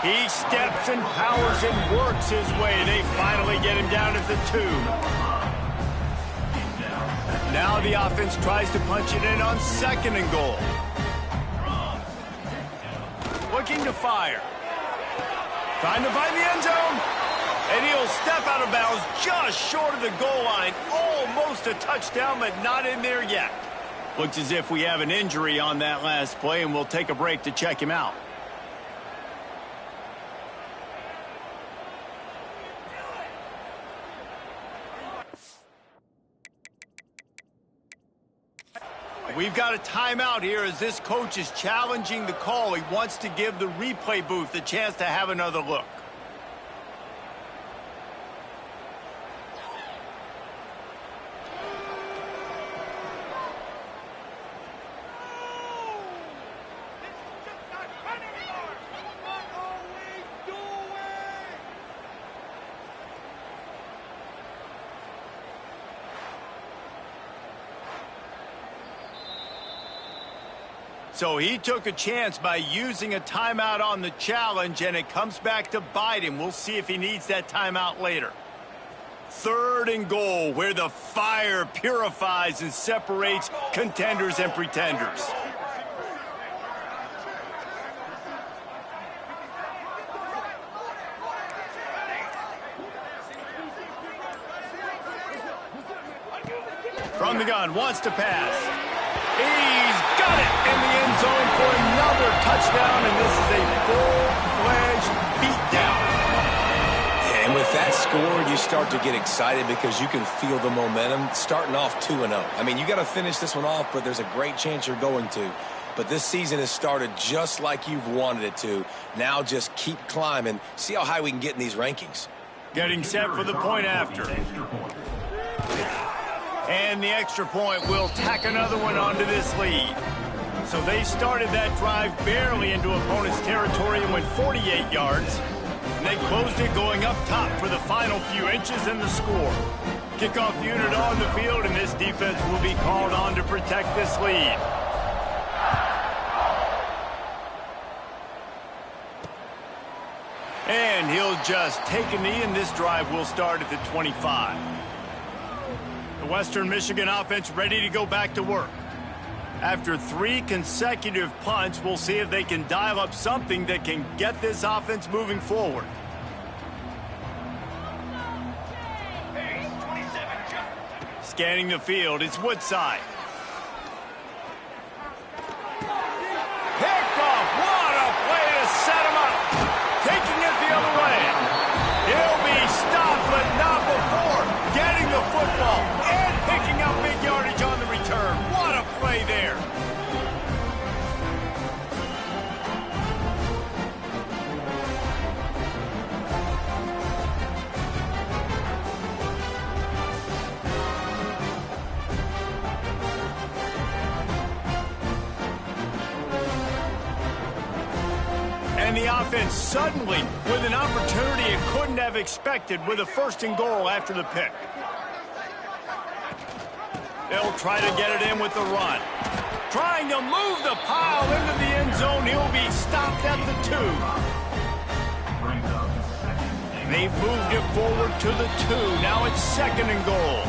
He steps and powers and works his way. They finally get him down at the 2. Now the offense tries to punch it in on second and goal. Looking to fire. Trying to find the end zone. And he'll step out of bounds just short of the goal line. Almost a touchdown, but not in there yet. Looks as if we have an injury on that last play, and we'll take a break to check him out. We've got a timeout here as this coach is challenging the call. He wants to give the replay booth a chance to have another look. So he took a chance by using a timeout on the challenge, and it comes back to bite him. We'll see if he needs that timeout later. Third and goal, where the fire purifies and separates contenders and pretenders. From the gun, wants to pass. He's got it in the end zone for another touchdown, and this is a full-fledged beatdown. Yeah, and with that score, you start to get excited because you can feel the momentum starting off 2-0. I mean, you got to finish this one off, but there's a great chance you're going to. But this season has started just like you've wanted it to. Now just keep climbing. See how high we can get in these rankings. Getting set for the point after. And the extra point will tack another one onto this lead. So they started that drive barely into opponent's territory and went 48 yards. And they closed it going up top for the final few inches in the score. Kickoff unit on the field, and this defense will be called on to protect this lead. And he'll just take a knee, and this drive will start at the 25. The Western Michigan offense ready to go back to work. After 3 consecutive punts, we'll see if they can dial up something that can get this offense moving forward. Scanning the field, it's Woodside. Picked off, what a play to set him up. Taking it the other way. He'll be stopped, but not before getting the football and picking up big yardage on the return. What a play there. And the offense suddenly with an opportunity it couldn't have expected with a 1st and goal after the pick. They'll try to get it in with the run. Trying to move the pile into the end zone. He'll be stopped at the 2. They've moved it forward to the 2. Now it's 2nd and goal.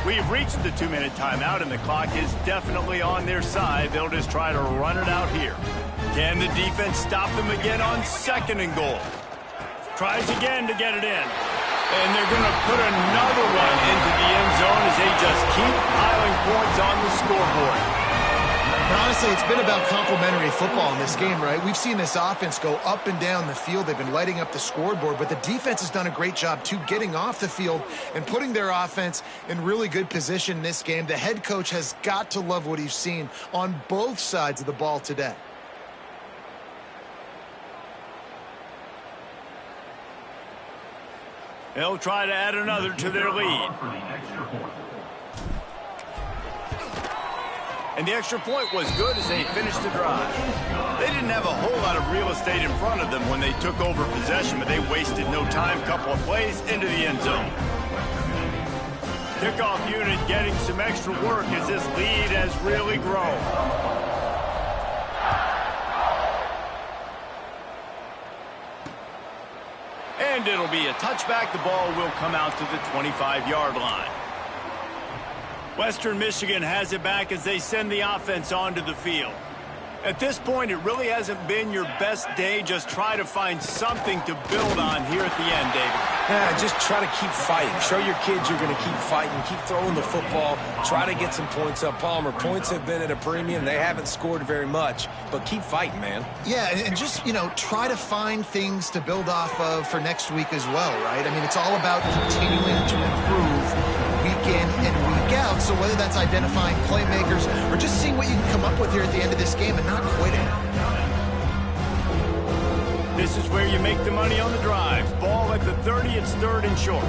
We've reached the 2-minute timeout, and the clock is definitely on their side. They'll just try to run it out here. Can the defense stop them again on 2nd and goal? Tries again to get it in. And they're going to put another one into the end zone as they just keep piling points on the scoreboard. And honestly, it's been about complementary football in this game, right? We've seen this offense go up and down the field. They've been lighting up the scoreboard, but the defense has done a great job, too, getting off the field and putting their offense in really good position in this game. The head coach has got to love what he's seen on both sides of the ball today. They'll try to add another to their lead. And the extra point was good as they finished the drive. They didn't have a whole lot of real estate in front of them when they took over possession, but they wasted no time. Couple of plays into the end zone. Kickoff unit getting some extra work as this lead has really grown. And it'll be a touchback. The ball will come out to the 25-yard line. Western Michigan has it back as they send the offense onto the field. At this point, it really hasn't been your best day. Just try to find something to build on here at the end, David. Yeah, just try to keep fighting. Show your kids you're going to keep fighting. Keep throwing the football. Try to get some points up. Palmer, points have been at a premium. They haven't scored very much, but keep fighting, man. Yeah, and just, try to find things to build off of for next week as well, right? I mean, it's all about continuing to improve week in and week out. So whether that's identifying playmakers or just seeing what you can come up with here at the end of this game and not quitting. This is where you make the money on the drive. Ball at the 30, it's 3rd and short.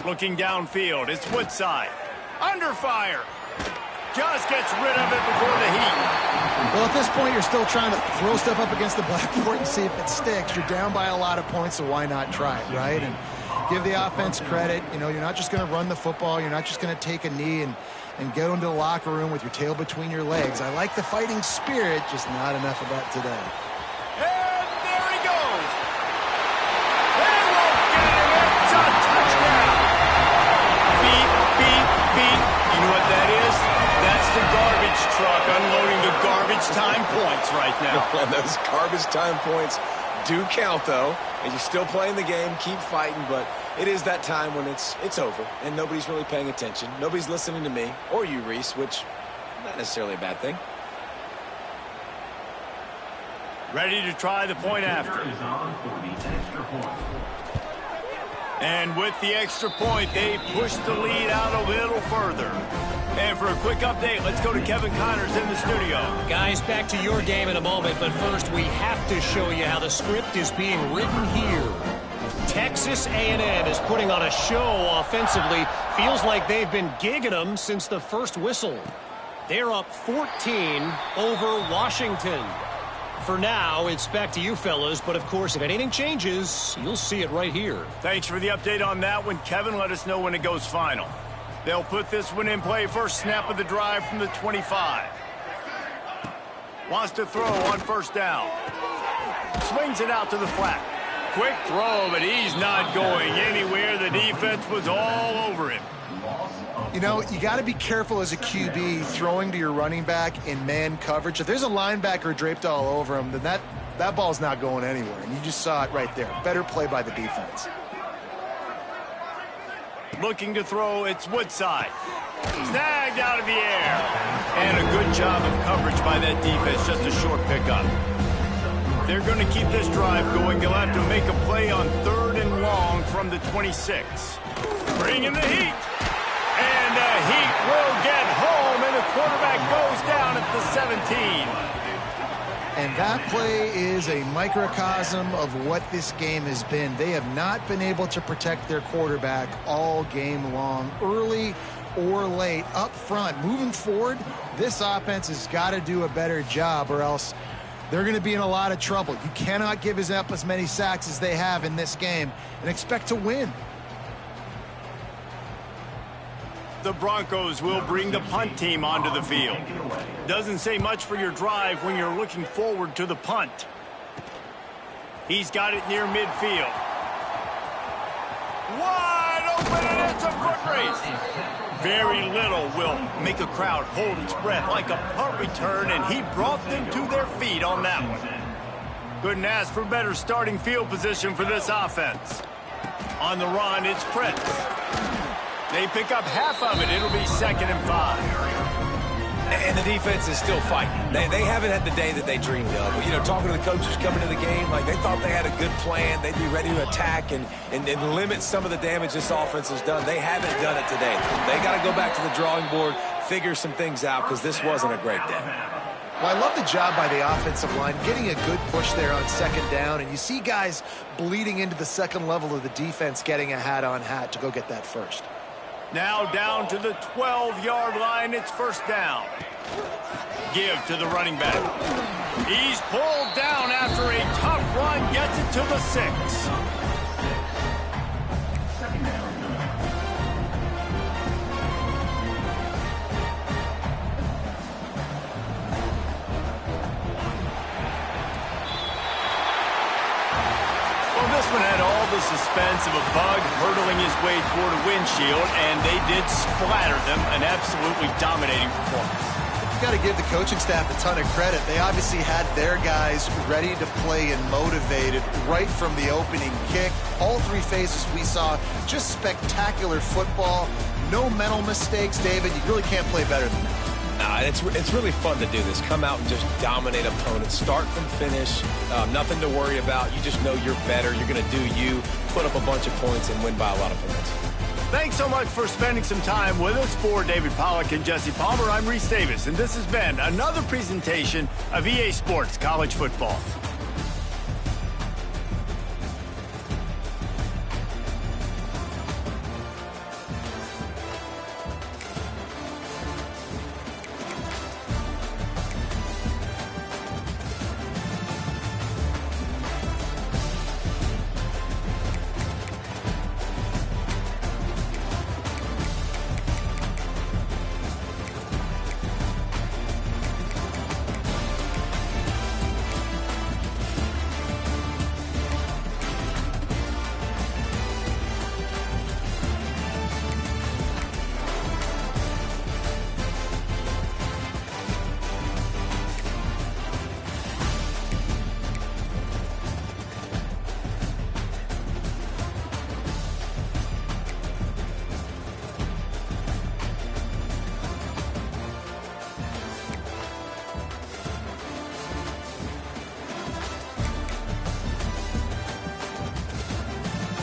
Looking downfield, it's Woodside. Under fire. Just gets rid of it before the heat. Well, at this point, you're still trying to throw stuff up against the blackboard and see if it sticks. You're down by a lot of points, so why not try it, right? And give the offense credit. You're not just going to run the football. You're not just going to take a knee and go into the locker room with your tail between your legs. I like the fighting spirit, just not enough of that today. And there he goes. They won't get him. It's a touchdown. Beep, beep, beep. You know what that is? That's the garbage truck unloading the garbage time points right now. Those garbage time points do count, though, and you're still playing the game. Keep fighting, but it is that time when it's over, and nobody's really paying attention. Nobody's listening to me or you, Reese, which not necessarily a bad thing. Ready to try the point after. And with the extra point, they push the lead out a little further. And for a quick update, let's go to Kevin Connors in the studio. Guys, back to your game in a moment, but first we have to show you how the script is being written here. Texas A&M is putting on a show offensively. Feels like they've been gigging them since the first whistle. They're up 14 over Washington. For now, it's back to you fellas, but of course, if anything changes, you'll see it right here. Thanks for the update on that one, Kevin. Let us know when it goes final. They'll put this one in play. First snap of the drive from the 25. Wants to throw on 1st down. Swings it out to the flat. Quick throw, but he's not going anywhere. The defense was all over him. You know, you got to be careful as a QB throwing to your running back in man coverage. If there's a linebacker draped all over him, then that ball's not going anywhere. And you just saw it right there. Better play by the defense. Looking to throw, it's Woodside. Snagged out of the air. And a good job of coverage by that defense. Just a short pickup. They're going to keep this drive going. They'll have to make a play on 3rd and long from the 26. Bringing the heat. And the Heat will get home, and the quarterback goes down at the 17. And that play is a microcosm of what this game has been. They have not been able to protect their quarterback all game long, early or late, up front. Moving forward, this offense has got to do a better job, or else they're going to be in a lot of trouble. You cannot give up as many sacks as they have in this game and expect to win. The Broncos will bring the punt team onto the field. Doesn't say much for your drive when you're looking forward to the punt. He's got it near midfield. Wide open, and it's a foot race. Very little will make a crowd hold its breath like a punt return, and he brought them to their feet on that one. Couldn't ask for better starting field position for this offense. On the run, it's Prince. They pick up half of it. It'll be 2nd and 5. And the defense is still fighting. They haven't had the day that they dreamed of. You know, talking to the coaches coming to the game, like they thought they had a good plan. They'd be ready to attack and limit some of the damage this offense has done. They haven't done it today. They got to go back to the drawing board, figure some things out, because this wasn't a great day. Well, I love the job by the offensive line, getting a good push there on 2nd down, and you see guys bleeding into the second level of the defense, getting a hat-on-hat to go get that first. Now down to the 12-yard line. It's 1st down. Give to the running back. He's pulled down after a tough run. Gets it to the 6. This one had all the suspense of a bug hurtling his way toward a windshield, and they did splatter them. An absolutely dominating performance. You got to give the coaching staff a ton of credit. They obviously had their guys ready to play and motivated right from the opening kick. All 3 phases we saw, just spectacular football. No mental mistakes, David. You really can't play better than that. It's really fun to do this. Come out and just dominate opponents. Start from finish. Nothing to worry about. You just know you're better. You're going to do you, put up a bunch of points, and win by a lot of points. Thanks so much for spending some time with us. For David Pollack and Jesse Palmer, I'm Reese Davis, and this has been another presentation of EA Sports College Football.